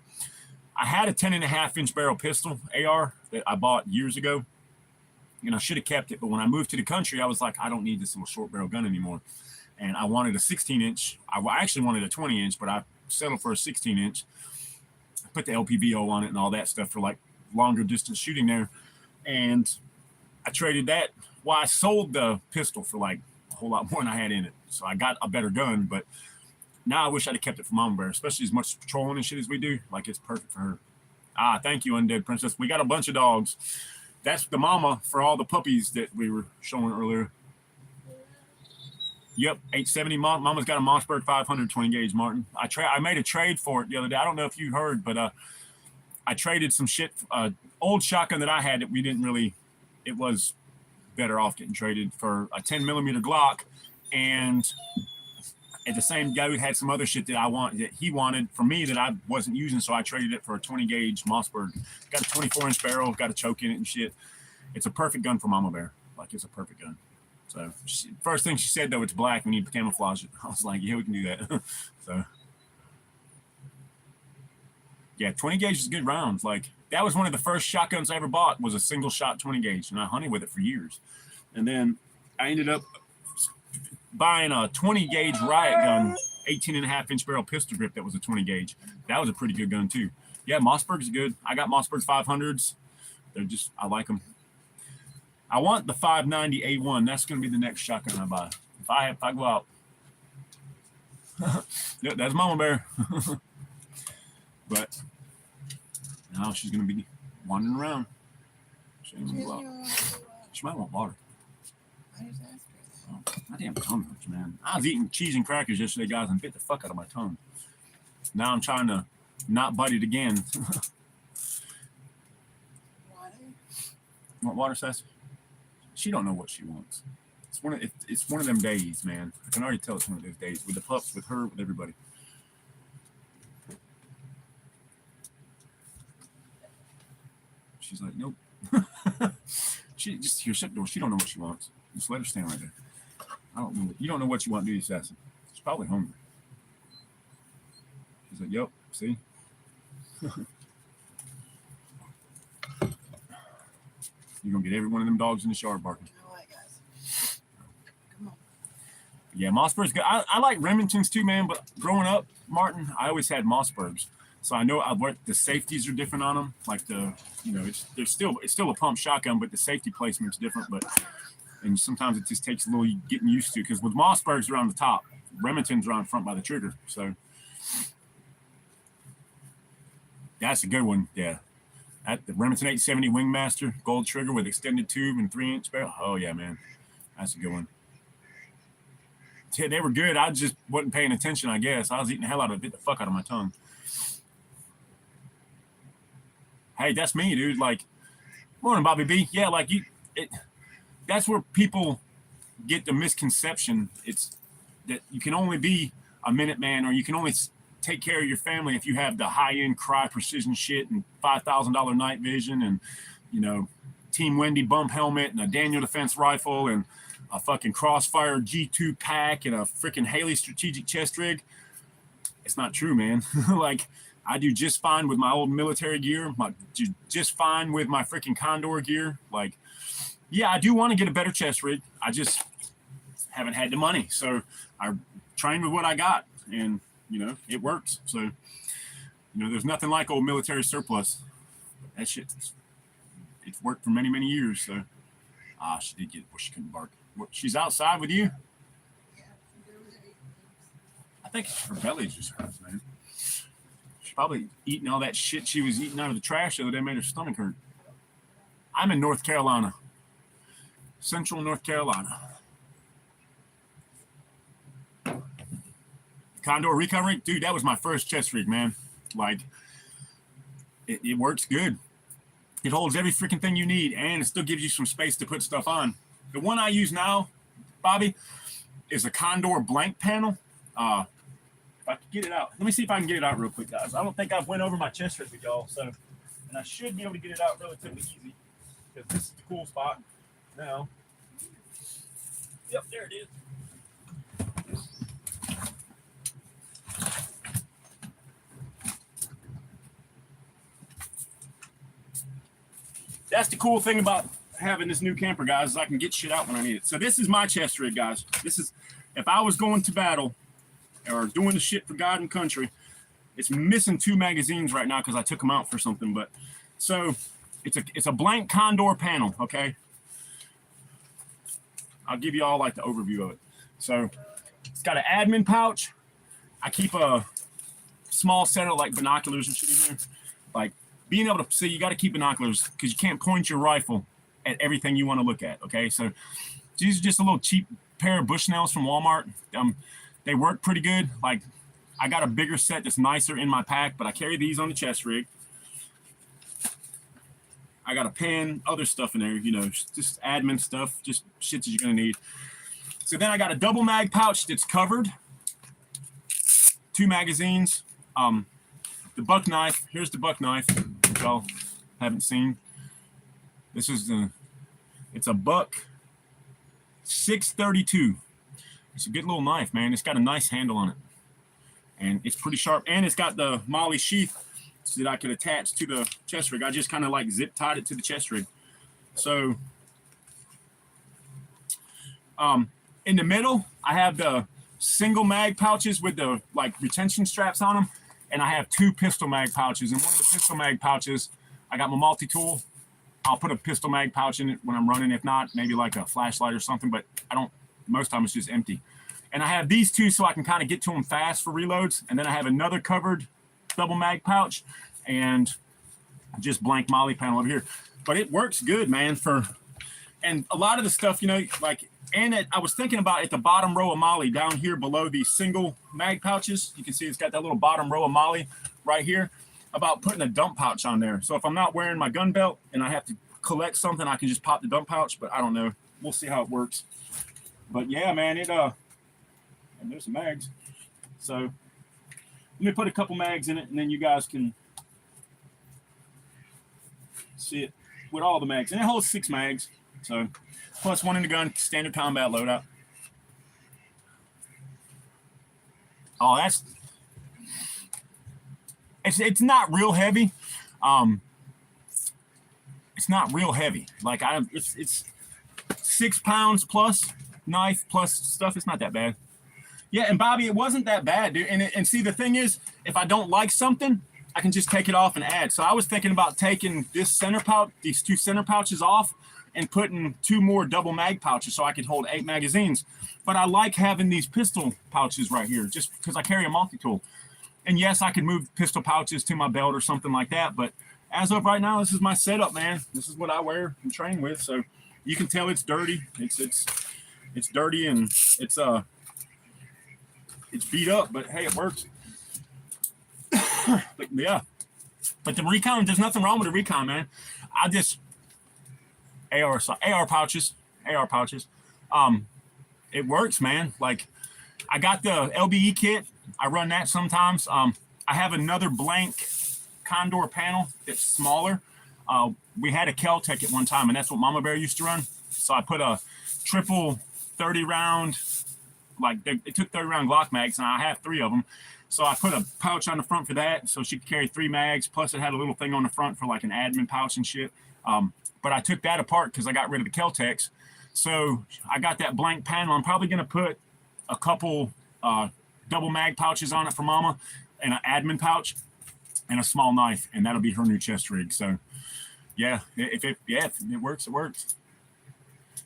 I had a 10.5-inch barrel pistol AR that I bought years ago, and I should have kept it. But when I moved to the country, I was like, I don't need this little short barrel gun anymore. And I wanted a 16-inch. I actually wanted a 20-inch, but I settled for a 16-inch. I put the LPVO on it and all that stuff for like longer distance shooting there. And I traded that. Well, I sold the pistol for like a whole lot more than I had in it. So I got a better gun, but now I wish I'd have kept it for Mama Bear, especially as much patrolling and shit as we do. Like, it's perfect for her. Thank you, Undead Princess. We got a bunch of dogs. That's the mama for all the puppies that we were showing earlier. Yep, 870. Mama's got a Mossberg 500 20 gauge, Martin. I made a trade for it the other day. I don't know if you heard, but I traded some shit, old shotgun that I had that we didn't really, it was better off getting traded for a 10 millimeter Glock. And the same guy who had some other shit that he wanted from me that I wasn't using. So I traded it for a 20 gauge Mossberg. Got a 24-inch barrel, got a choke in it and shit. It's a perfect gun for Mama Bear. Like, it's a perfect gun. So first thing she said, though, it's black. We need to camouflage it. I was like, yeah, we can do that. So yeah, 20 gauge is good rounds. Like, that was one of the first shotguns I ever bought, was a single shot 20 gauge, and I hunted with it for years. And then I ended up buying a 20 gauge riot gun, 18.5-inch barrel pistol grip that was a 20 gauge. That was a pretty good gun too. Yeah, Mossberg's good. I got Mossberg 500s. They're just, I like them. I want the 590 A1. That's going to be the next shotgun I buy. If I go out. Yeah, that's Mama Bear. But now she's going to be wandering around. She might want water. I just asked her. Oh, my damn tongue hurts, man. I was eating cheese and crackers yesterday, guys, and bit the fuck out of my tongue. Now I'm trying to not bite it again. Water? You want water, Sassy? She don't know what she wants. It's one of them days, man. I can already tell it's one of those days with the pups, with her, with everybody. She's like, nope. She just here, shut the door. She don't know what she wants. Just let her stand right there. I don't know. You don't know what you want, do you, Sassy? She's probably hungry. She's like, yep. See. You're gonna get every one of them dogs in the yard barking. All right, guys. Come on. Yeah, Mossberg's good. I like Remingtons too, man. But growing up, Martin, I always had Mossbergs, so I know the safeties are different on them. Like it's still a pump shotgun, but the safety placement's different. And sometimes it just takes a little getting used to, because with Mossbergs are on the top, Remingtons are on front by the trigger. So that's a good one. Yeah. At the Remington 870 Wingmaster, gold trigger with extended tube and 3-inch barrel. Oh, yeah, man. That's a good one. Yeah, they were good. I just wasn't paying attention, I guess. I was eating the hell out of it, bit the fuck out of my tongue. Hey, that's me, dude. Like, morning, Bobby B. Yeah, like, that's where people get the misconception. It's that you can only be a Minuteman, or you can only take care of your family if you have the high-end Cry precision shit and $5,000 night vision and, Team Wendy bump helmet and a Daniel Defense rifle and a fucking Crossfire G2 pack and a freaking Haley strategic chest rig. It's not true, man. Like, I do just fine with my old military gear. Just fine with my freaking Condor gear. Like, yeah, I do want to get a better chest rig. I just haven't had the money. So I trained with what I got, and it works. So, there's nothing like old military surplus. That shit, it's worked for many, many years. So, she did get it where she couldn't bark. She's outside with you? Yeah, there was 8 weeks. I think her belly just hurts, man. She's probably eating all that shit she was eating out of the trash the other day, made her stomach hurt. I'm in North Carolina. Central North Carolina. Condor recon rig, dude, that was my first chest rig, man. Like, it works good. It holds every freaking thing you need, and it still gives you some space to put stuff on. The one I use now, Bobby, is a Condor blank panel. If I can get it out, let me see if I can get it out real quick, guys. I don't think I've went over my chest rig with y'all, so, and I should be able to get it out relatively easy, because this is the cool spot now. Yep, there it is. That's the cool thing about having this new camper, guys, is I can get shit out when I need it. So this is my chest rig, guys. This is, if I was going to battle or doing the shit for God and country, it's missing 2 magazines right now because I took them out for something. But so it's a blank Condor panel, okay? I'll give you all like the overview of it. So it's got an admin pouch. I keep a small set of like binoculars and shit in there. Like, being able to see, you got to keep binoculars because you can't point your rifle at everything you want to look at. Okay, so these are just a little cheap pair of Bushnells from Walmart. They work pretty good. Like, I got a bigger set that's nicer in my pack, but I carry these on the chest rig. I got a pen, other stuff in there, you know, just admin stuff, just shit that you're gonna need. So then I got a double mag pouch that's covered, 2 magazines, the buck knife. Here's the buck knife, which y'all haven't seen. This is it's a buck 632. It's a good little knife, man. It's got a nice handle on it, and it's pretty sharp, and it's got the MOLLE sheath so that I could attach to the chest rig. I just kind of like zip tied it to the chest rig. So in the middle, I have the single mag pouches with the like retention straps on them, and I have 2 pistol mag pouches. And one of the pistol mag pouches, I got my multi-tool. I'll put a pistol mag pouch in it when I'm running. If not, maybe like a flashlight or something, but I don't, most times it's just empty. And I have these 2 so I can kind of get to them fast for reloads. And then I have another covered double mag pouch and just blank MOLLE panel over here. But it works good, man, and a lot of the stuff, you know, like, and I was thinking about at the bottom row of MOLLE down here below the single mag pouches, you can see it's got that little bottom row of MOLLE right here, about putting a dump pouch on there. So if I'm not wearing my gun belt and I have to collect something, I can just pop the dump pouch, but I don't know. We'll see how it works. But yeah, man, and there's some mags. So let me put a couple mags in it, and then you guys can see it with all the mags. And it holds 6 mags. So plus 1 in the gun, standard combat loadout. Oh, it's not real heavy. It's not real heavy. Like it's 6 pounds plus knife plus stuff. It's not that bad. Yeah, and Bobby, it wasn't that bad, dude. And see, the thing is, if I don't like something, I can just take it off and add. So I was thinking about taking this center pouch, these 2 center pouches off, and putting 2 more double mag pouches so I could hold 8 magazines. But I like having these pistol pouches right here, just because I carry a multi-tool. And yes, I could move pistol pouches to my belt or something like that. But as of right now, this is my setup, man. This is what I wear and train with. So you can tell it's dirty. It's dirty, and it's beat up, but hey, it works. But yeah, but the recon, there's nothing wrong with the recon, man. I just AR pouches. It works, man. Like, I got the LBE kit. I run that sometimes. I have another blank Condor panel that's smaller. We had a Kel-Tec at one time, and that's what Mama Bear used to run. So I put a triple 30 round, like it took 30 round Glock mags, and I have 3 of them. So I put a pouch on the front for that, so she could carry 3 mags. Plus, it had a little thing on the front for like an admin pouch and shit. But I took that apart because I got rid of the Kel-Tecs. So I got that blank panel. I'm probably going to put a couple double mag pouches on it for Mama, and an admin pouch, and a small knife, and that'll be her new chest rig. So yeah, if it works, it works.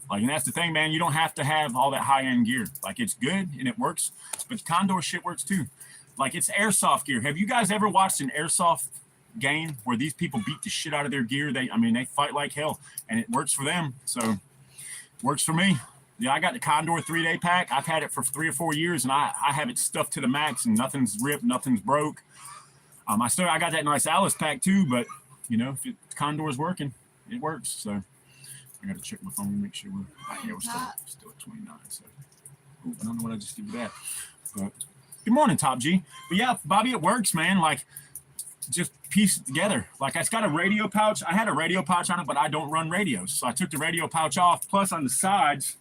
Like, and that's the thing, man. You don't have to have all that high-end gear. Like, it's good and it works, but the Condor shit works too. Like, it's airsoft gear. Have you guys ever watched an airsoft game where these people beat the shit out of their gear? They fight like hell, and it works for them. So it works for me. Yeah, I got the Condor 3-day pack. I've had it for 3 or 4 years, and I have it stuffed to the max, and nothing's ripped, nothing's broke. I got that nice Alice pack too, but you know, if the Condor's working, it works. So I got to check my phone and make sure we're still at 29. So I don't know what I just did with that. But good morning, Top G. But yeah, Bobby, it works, man. Like, just piece it together. Like, it's got a radio pouch. I had a radio pouch on it, but I don't run radios, so I took the radio pouch off. Plus, on the sides,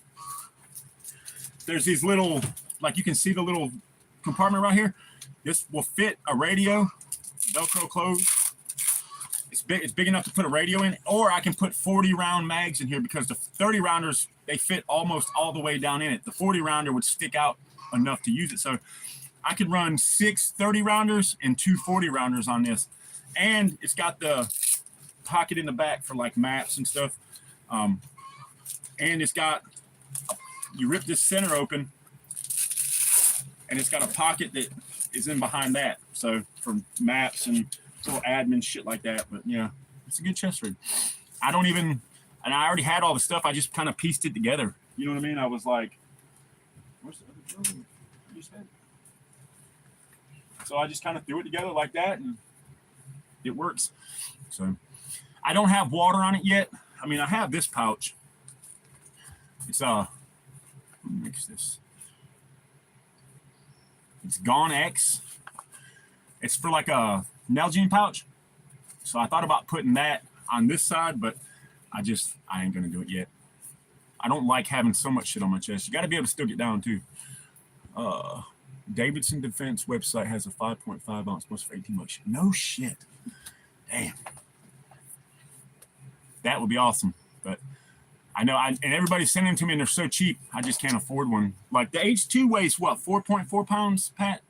there's these little, like, you can see the little compartment right here. This will fit a radio, Velcro closed. It's big enough to put a radio in, or I can put 40 round mags in here, because the 30 rounders, they fit almost all the way down in it. The 40 rounder would stick out enough to use it. So I could run 6 30 rounders and 2 40 rounders on this. And it's got the pocket in the back for like maps and stuff. And it's got, you rip this center open, and it's got a pocket that is in behind that. So for maps and little admin shit like that. But yeah, it's a good chest rig. I already had all the stuff. I just kind of pieced it together. You know what I mean? I was like, Where's the other building? You said. So I just kind of threw it together like that, and it works. So I don't have water on it yet. I mean, I have this pouch. It's let me mix this. It's Gone X. It's for like a Nalgene pouch. So I thought about putting that on this side, but I ain't gonna do it yet. I don't like having so much shit on my chest. You got to be able to still get down too. Davidson Defense website has a 5.5 ounce plus for 18 bucks. No shit. Damn. That would be awesome. But I know, and everybody's sending them to me and they're so cheap. I just can't afford one. Like the H2 weighs what, 4.4 pounds, Pat?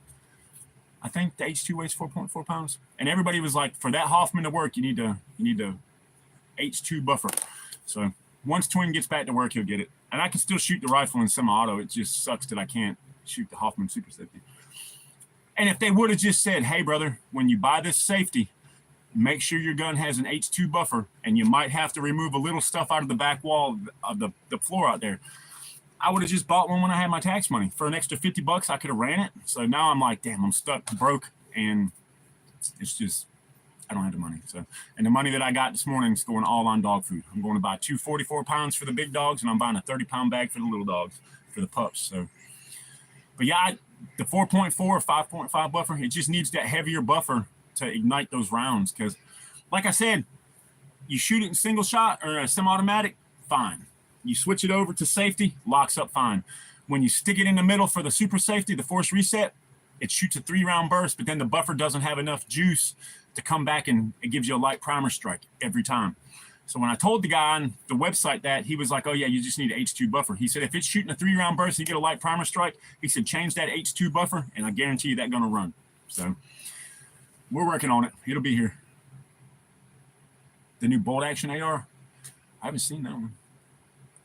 I think the H2 weighs 4.4 pounds. And everybody was like, for that Hoffman to work, you need to H2 buffer. So once Twin gets back to work, he'll get it. And I can still shoot the rifle in semi-auto. It just sucks that I can't shoot the Hoffman Super Safety. And if they would have just said, hey, brother, when you buy this safety, make sure your gun has an H2 buffer, and you might have to remove a little stuff out of the back wall of the floor out there. I would have just bought one when I had my tax money. For an extra 50 bucks, I could have ran it. So now I'm like, damn, I'm stuck, broke, and it's just, I don't have the money. So, and the money that I got this morning is going all on dog food. I'm going to buy 2 44 pounds for the big dogs, and I'm buying a 30-pound bag for the little dogs, for the pups. So, but yeah, the 4.4 or 5.5 buffer, it just needs that heavier buffer to ignite those rounds. Because, like I said, you shoot it in single shot or a semi-automatic, fine. You switch it over to safety, locks up fine. When you stick it in the middle for the super safety, the force reset, it shoots a 3-round burst, but then the buffer doesn't have enough juice to come back, and it gives you a light primer strike every time. So when I told the guy on the website that, he was like, oh yeah, you just need an H2 buffer. He said, if it's shooting a 3-round burst and you get a light primer strike, he said, change that H2 buffer, and I guarantee you that's going to run. So we're working on it. It'll be here. The new bolt action AR, I haven't seen that one.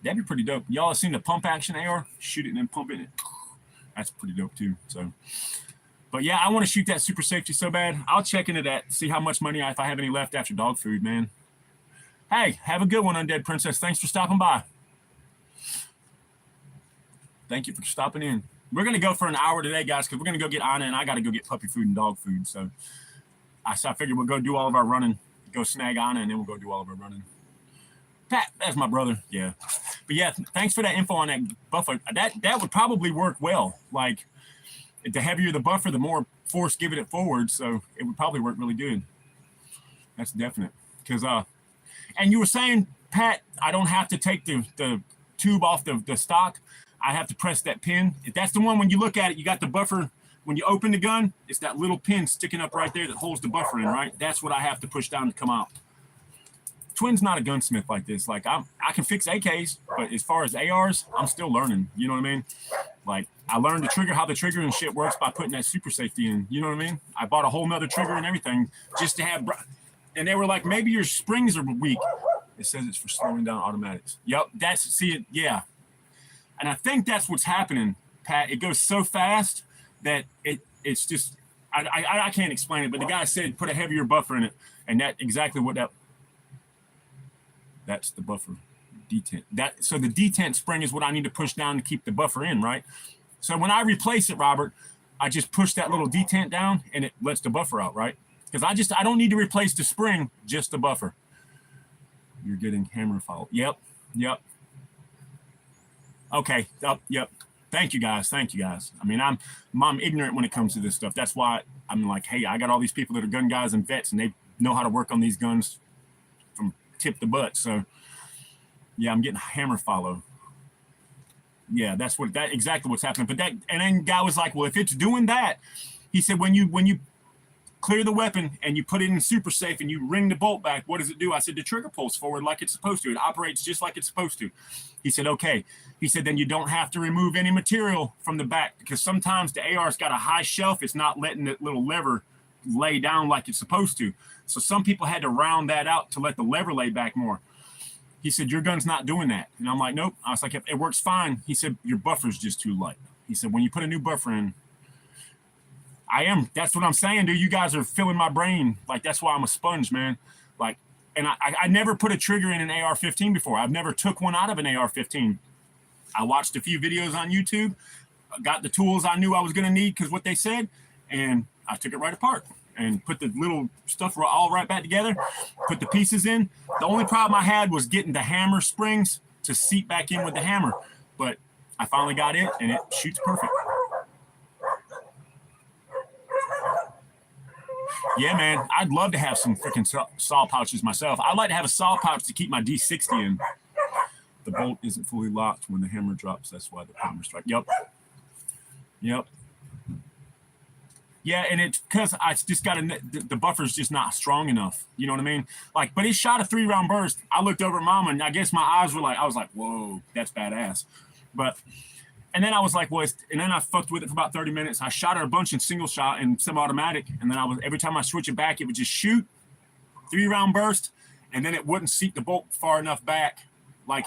That'd be pretty dope. Y'all have seen the pump action AR? Shoot it and then pump it. That's pretty dope too. So, but yeah, I want to shoot that super safety so bad. I'll check into that, see how much money if I have any left after dog food, man. Hey, have a good one, Undead Princess. Thanks for stopping by. Thank you for stopping in. We're going to go for an hour today, guys, because we're going to go get Anna, and I got to go get puppy food and dog food. So I figured we'll go do all of our running, go snag Anna, and then we'll go do all of our running. Pat, that's my brother. Yeah. But yeah, thanks for that info on that buffer. That would probably work well. Like, the heavier the buffer, the more force giving it forward. So it would probably work really good. That's definite. Because, and you were saying, Pat, I don't have to take the tube off the stock. I have to press that pin. If that's the one, when you look at it, you got the buffer. When you open the gun, it's that little pin sticking up right there that holds the buffer in, right? That's what I have to push down to come out. Twin's not a gunsmith like this. Like, I can fix AKs, but as far as ARs, I'm still learning. You know what I mean? Like, I learned how the trigger and shit works by putting that super safety in. You know what I mean? I bought a whole nother trigger and everything just to have, and they were like, maybe your springs are weak. It says it's for slowing down automatics. Yep, yeah. And I think that's what's happening, Pat. It goes so fast that it's just, I can't explain it, but the guy said put a heavier buffer in it, and that's exactly what that's the buffer detent. So the detent spring is what I need to push down to keep the buffer in, right? So when I replace it, Robert, I just push that little detent down and it lets the buffer out, right? Because I don't need to replace the spring, just the buffer. You're getting hammer foul. Yep. Okay. Yep. Thank you guys. I mean, I'm ignorant when it comes to this stuff. That's why I'm like, hey, I got all these people that are gun guys and vets, and they know how to work on these guns from tip to butt. So yeah, I'm getting hammer follow. Yeah, that's exactly what's happening. But and then guy was like, well, if it's doing that, he said, when you clear the weapon and you put it in super safe and you ring the bolt back, what does it do? I said, the trigger pulls forward like it's supposed to. It operates just like it's supposed to. He said, okay. He said, then you don't have to remove any material from the back, because sometimes the AR's got a high shelf. It's not letting that little lever lay down like it's supposed to. So some people had to round that out to let the lever lay back more. He said, your gun's not doing that. And I'm like, nope. I was like, it works fine. He said, your buffer's just too light. He said, when you put a new buffer in, that's what I'm saying, dude. You guys are filling my brain. Like, that's why I'm a sponge, man. Like, and I never put a trigger in an AR-15 before. I've never took one out of an AR-15. I watched a few videos on YouTube. got the tools I knew I was going to need because what they said, and I took it right apart and put the little stuff all right back together, put the pieces in. The only problem I had was getting the hammer springs to seat back in with the hammer, but I finally got it, and it shoots perfect. Yeah, man, I'd love to have some freaking saw pouches myself. I'd like to have a saw pouch to keep my D60 in. The bolt isn't fully locked when the hammer drops. That's why the hammer strike. Yep. Yeah, and it's because I just got the buffer's just not strong enough. You know what I mean? Like, but it shot a 3-round burst. I looked over at Mama, and I guess my eyes were like, I was like, whoa, that's badass. But, and then I was like, well, and then I fucked with it for about 30 minutes. I shot her a bunch in single shot and semi-automatic, and then every time I switch it back, it would just shoot 3-round burst, and then it wouldn't seat the bolt far enough back. Like,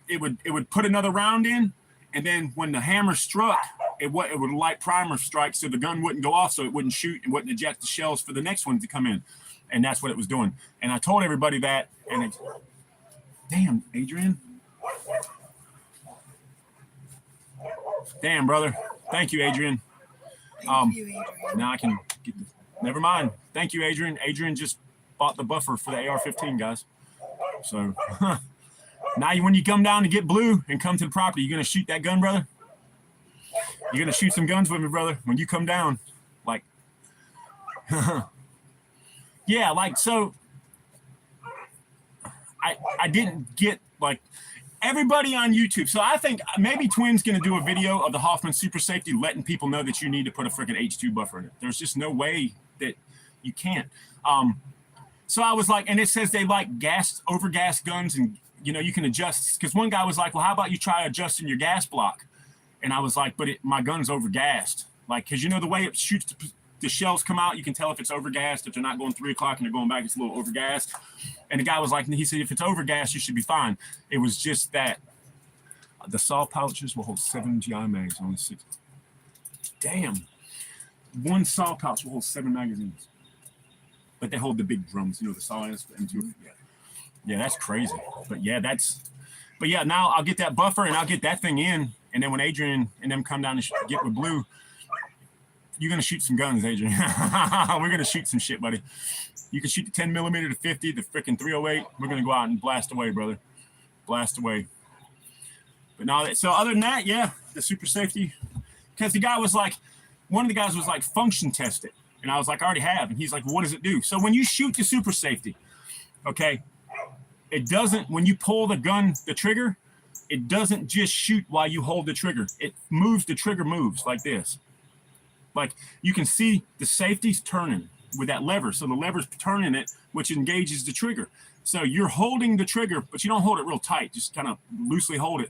it would put another round in, and then when the hammer struck, it would light primer strike, so the gun wouldn't go off, so it wouldn't shoot and wouldn't eject the shells for the next one to come in. And that's what it was doing. And I told everybody that, and damn, Adrian. Damn, brother. Thank you, Adrian. Thank you, Adrian. Now I can get never mind. Thank you, Adrian. Adrian just bought the buffer for the AR-15, guys. So now when you come down to get blue and come to the property, you going to shoot that gun, brother? You're going to shoot some guns with me, brother, when you come down. Like, yeah, like, so I didn't get, like, everybody on YouTube. So I think maybe Twin's going to do a video of the Hoffman Super Safety letting people know that you need to put a freaking H2 buffer in it. There's just no way that you can't. So I was like, and it says they like over-gas guns, and, you know, you can adjust. Because one guy was like, well, how about you try adjusting your gas block? And I was like, but my gun's overgassed. Like, because you know the way it shoots, the shells come out, you can tell if it's overgassed. If they're not going 3 o'clock and they're going back, it's a little overgassed. And the guy was like, he said, if it's overgassed, you should be fine. It was just that the saw pouches will hold 7 GI mags, only 6. Damn. One saw pouch will hold 7 magazines. But they hold the big drums, you know, the saw is M2. Yeah, that's crazy. But yeah, now I'll get that buffer and I'll get that thing in. And then when Adrian and them come down and get with blue, you're going to shoot some guns, Adrian. We're going to shoot some shit, buddy. You can shoot the 10 millimeter to 50, the freaking 308. We're going to go out and blast away, brother. Blast away. But no, so other than that, yeah, the Super Safety. Because the guy was like, one of the guys was like, function test it. And I was like, I already have. And he's like, well, what does it do? So when you shoot the Super Safety, okay, it doesn't, when you pull the gun, the trigger, it doesn't just shoot while you hold the trigger. It moves, the trigger moves like this. Like you can see the safety's turning with that lever. So the lever's turning it, which engages the trigger. So you're holding the trigger, but you don't hold it real tight. Just kind of loosely hold it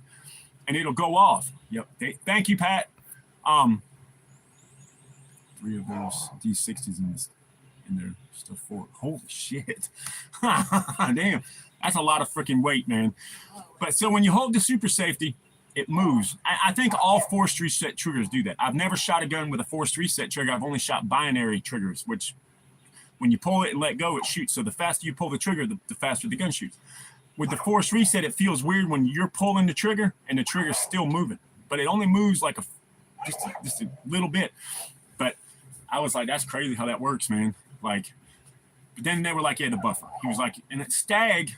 and it'll go off. Yep. Thank you, Pat. 3 of those D60s in there. Stuff for holy shit. Damn. That's a lot of freaking weight, man. But so when you hold the Super Safety, it moves. I think all forced reset triggers do that. I've never shot a gun with a forced reset trigger. I've only shot binary triggers, which when you pull it and let go, it shoots. So the faster you pull the trigger, the faster the gun shoots. With the forced reset, it feels weird when you're pulling the trigger and the trigger's still moving. But it only moves like just a little bit. But I was like, that's crazy how that works, man. Like, but then they were like, yeah, the buffer. He was like, and it's Stag.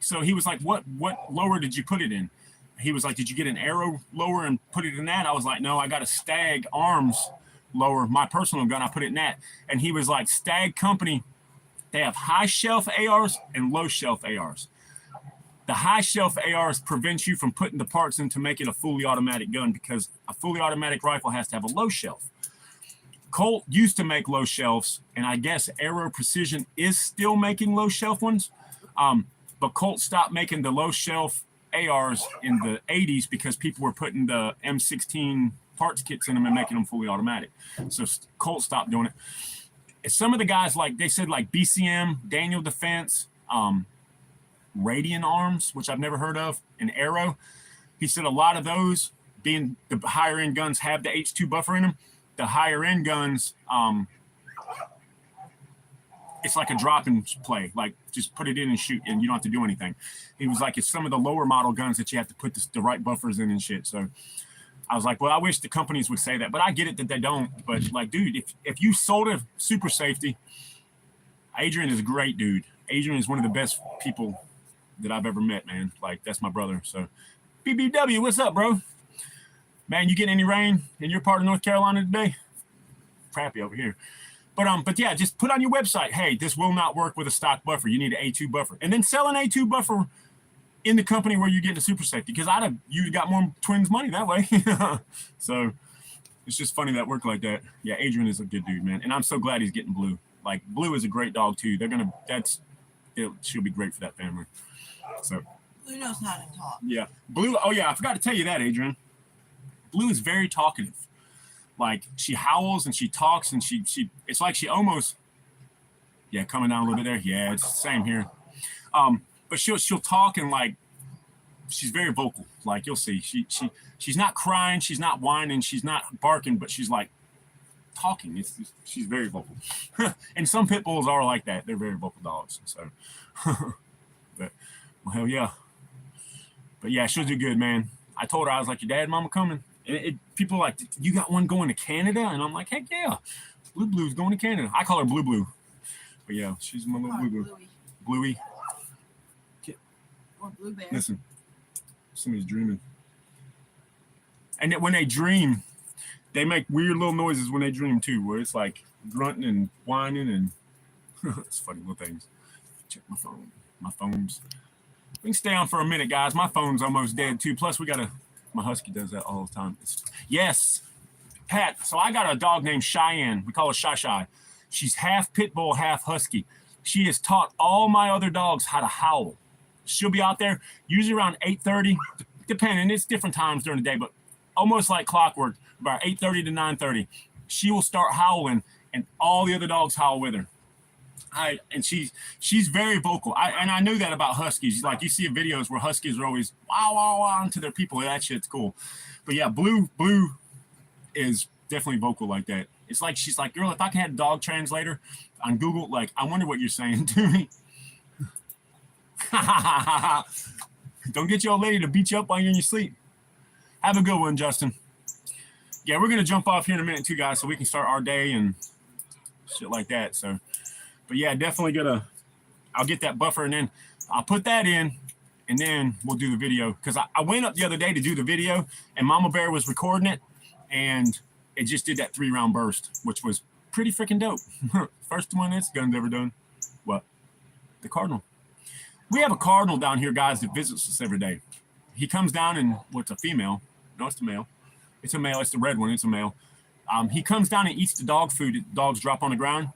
So he was like, what lower did you put it in? He was like, did you get an Arrow lower and put it in that? I was like, no, I got a Stag Arms lower, my personal gun. I put it in that. And he was like, Stag Company, they have high shelf ARs and low shelf ARs. The high shelf ARs prevent you from putting the parts in to make it a fully automatic gun because a fully automatic rifle has to have a low shelf. Colt used to make low shelves, and I guess Arrow Precision is still making low shelf ones. But Colt stopped making the low shelf ARs in the 80s because people were putting the M16 parts kits in them and making them fully automatic. So Colt stopped doing it. Some of the guys, like they said, like BCM, Daniel Defense, Radian Arms, which I've never heard of, and Arrow. He said a lot of those, being the higher end guns, have the H2 buffer in them. The higher end guns, it's like a drop-in play, like just put it in and shoot, and you don't have to do anything. He was like, it's some of the lower model guns that you have to put the right buffers in and shit. So I was like, well, I wish the companies would say that, but I get it that they don't. But like, dude, if you sold a super safety, Adrian is a great dude. Adrian is one of the best people that I've ever met, man. Like, that's my brother. So, BBW, what's up, bro? Man, you getting any rain in your part of North Carolina today? Crappy over here. But yeah, just put on your website, hey, this will not work with a stock buffer. You need an A2 buffer. And then sell an A2 buffer in the company where you get the super safety, because you got more twins money that way. So it's just funny that worked like that. Yeah, Adrian is a good dude, man. And I'm so glad he's getting Blue. Like, Blue is a great dog too. She'll be great for that family. So Blue knows how to talk. Yeah. Blue, oh yeah, I forgot to tell you that, Adrian. Blue is very talkative. Like, she howls and she talks and she it's like she almost, yeah, coming down a little bit there. Yeah, it's the same here. But she'll talk, and like, she's very vocal. Like, you'll see, she's not crying, she's not whining, she's not barking, but she's like talking. She's very vocal. And some pit bulls are like that. They're very vocal dogs. So, but well, hell yeah. But yeah, she'll do good, man. I told her, I was like, your dad and mama coming. And people are like, you got one going to Canada? And I'm like, heck yeah, Blue's going to Canada. I call her Blue. But yeah, she's my little Blue. Bluey. Or Blue Bear. Listen, somebody's dreaming. And when they dream, they make weird little noises when they dream too, where it's like grunting and whining, and it's funny little things. Check my phone. My phone's. We can stay on for a minute, guys. My phone's almost dead too. Plus, my husky does that all the time. Yes, Pat. So I got a dog named Cheyenne. We call her Shy. She's half pit bull, half husky. She has taught all my other dogs how to howl. She'll be out there usually around 8:30, depending. It's different times during the day, but almost like clockwork, about 8:30 to 9:30. She will start howling, and all the other dogs howl with her. And she's very vocal. I knew that about huskies. Like, you see videos where huskies are always wow wow wow to their people. That shit's cool. But yeah, Blue is definitely vocal like that. It's like, she's like, girl, if I can have a dog translator on Google, like, I wonder what you're saying to me. Don't get your old lady to beat you up while you're in your sleep. Have a good one, Justin. Yeah, we're gonna jump off here in a minute too, guys, so we can start our day and shit like that. So, but yeah, definitely I'll get that buffer, and then I'll put that in, and then we'll do the video. Because I went up the other day to do the video, and Mama Bear was recording it, and it just did that 3-round burst, which was pretty freaking dope. First one this gun's ever done. What? The Cardinal. We have a Cardinal down here, guys, that visits us every day. He comes down, and what's a female? No, it's a male. It's a male. It's the red one. It's a male. He comes down and eats the dog food that dogs drop on the ground,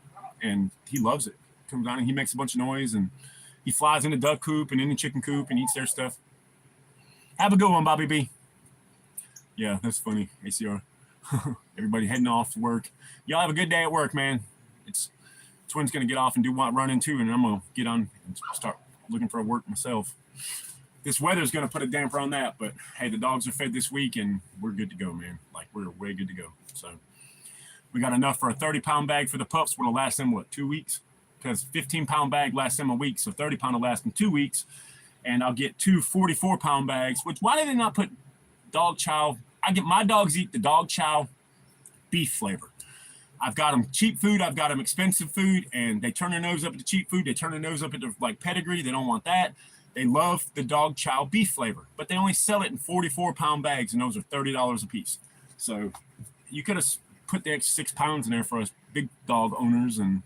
and he loves it. Comes down and he makes a bunch of noise, and he flies in the duck coop and in the chicken coop and eats their stuff. Have a good one, Bobby B. Yeah, that's funny. ACR. Everybody heading off to work. Y'all have a good day at work, man. Twin's going to get off and do running too, and I'm going to get on and start looking for work myself. This weather's going to put a damper on that, but hey, the dogs are fed this week, and we're good to go, man. Like, we're way good to go. So we got enough for a 30-pound bag for the pups. Will last them, 2 weeks? Because 15-pound bag lasts them a week, so 30-pound will last them 2 weeks. And I'll get 2 44-pound bags, which, why did they not put dog chow? My dogs eat the dog chow beef flavor. I've got them cheap food, I've got them expensive food, and they turn their nose up at the cheap food. They turn their nose up at the like pedigree. They don't want that. They love the dog chow beef flavor, but they only sell it in 44-pound bags, and those are $30 a piece. So you could have put the extra 6 pounds in there for us big dog owners, and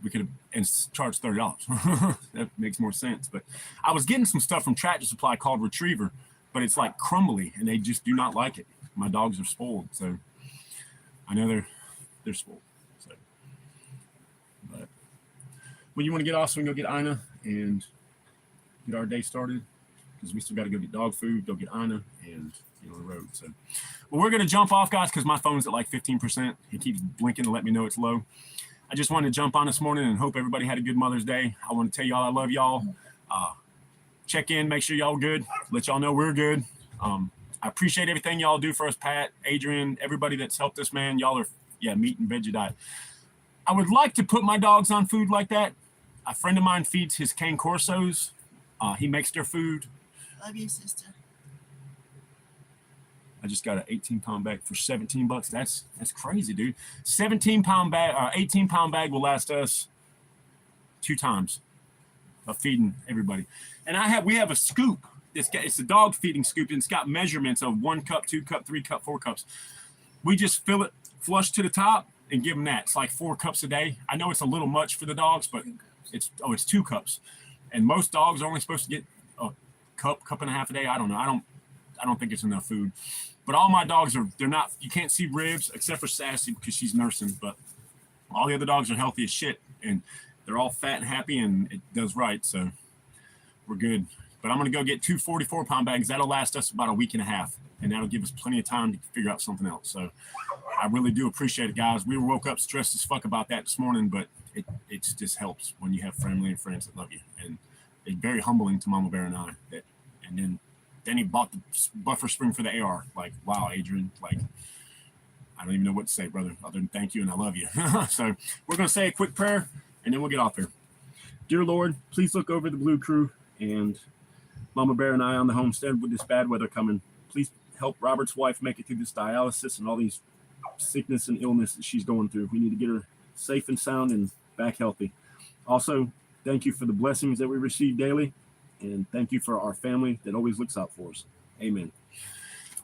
we could have charged $30. That makes more sense. But I was getting some stuff from Tractor Supply called Retriever, but it's like crumbly, and they just do not like it. My dogs are spoiled, so I know they're spoiled. So, but when you want to get off, so we can go get Ina and get our day started, because we still got to go get dog food, go get Ina, and get on the road. So, well, we're going to jump off, guys, because my phone's at like 15%. It keeps blinking to let me know it's low. I just wanted to jump on this morning and hope everybody had a good Mother's Day. I want to tell y'all I love y'all. Check in, make sure y'all good, let y'all know we're good. I appreciate everything y'all do for us, Pat, Adrian, everybody that's helped us, man. Y'all are, meat and veggie diet. I would like to put my dogs on food like that. A friend of mine feeds his cane corsos. He makes their food. Love you, sister. I just got an 18-pound bag for $17. That's crazy, dude. 17-pound bag, 18-pound bag will last us 2 times of feeding everybody. And we have a scoop. It's a dog feeding scoop, and it's got measurements of 1 cup, 2 cup, 3 cup, 4 cups. We just fill it flush to the top and give them that. It's like 4 cups a day. I know it's a little much for the dogs, but it's 2 cups. And most dogs are only supposed to get a cup and a half a day. I don't know. I don't think it's enough food. But all my dogs they're not, you can't see ribs except for Sassy because she's nursing, but all the other dogs are healthy as shit, and they're all fat and happy, and it does right, so we're good. But I'm going to go get 2 44-pound bags. That'll last us about a week and a half, and that'll give us plenty of time to figure out something else. So I really do appreciate it, guys. We woke up stressed as fuck about that this morning, but it just helps when you have family and friends that love you, and it's very humbling to Mama Bear and I. And then he bought the buffer spring for the AR. Like, wow, Adrian, like, I don't even know what to say, brother, other than thank you and I love you. So we're going to say a quick prayer, and then we'll get off here. Dear Lord, please look over the Blue Crew and Mama Bear and I on the homestead with this bad weather coming. Please help Robert's wife make it through this dialysis and all these sickness and illness that she's going through. We need to get her safe and sound and back healthy. Also, thank you for the blessings that we receive daily. And thank you for our family that always looks out for us. Amen.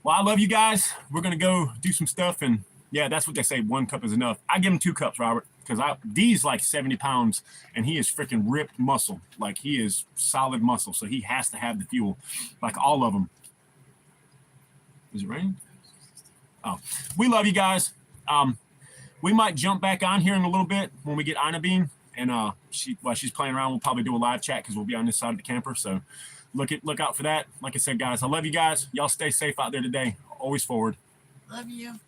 Well, I love you guys. We're going to go do some stuff. And yeah, that's what they say. 1 cup is enough. I give him 2 cups, Robert, because D's like 70 pounds and he is freaking ripped muscle. Like, he is solid muscle. So he has to have the fuel, like all of them. Is it raining? Oh, we love you guys. We might jump back on here in a little bit when we get Ina Bean. And while she's playing around, we'll probably do a live chat because we'll be on this side of the camper. So look out for that. Like I said, guys, I love you guys. Y'all stay safe out there today. Always forward. Love you.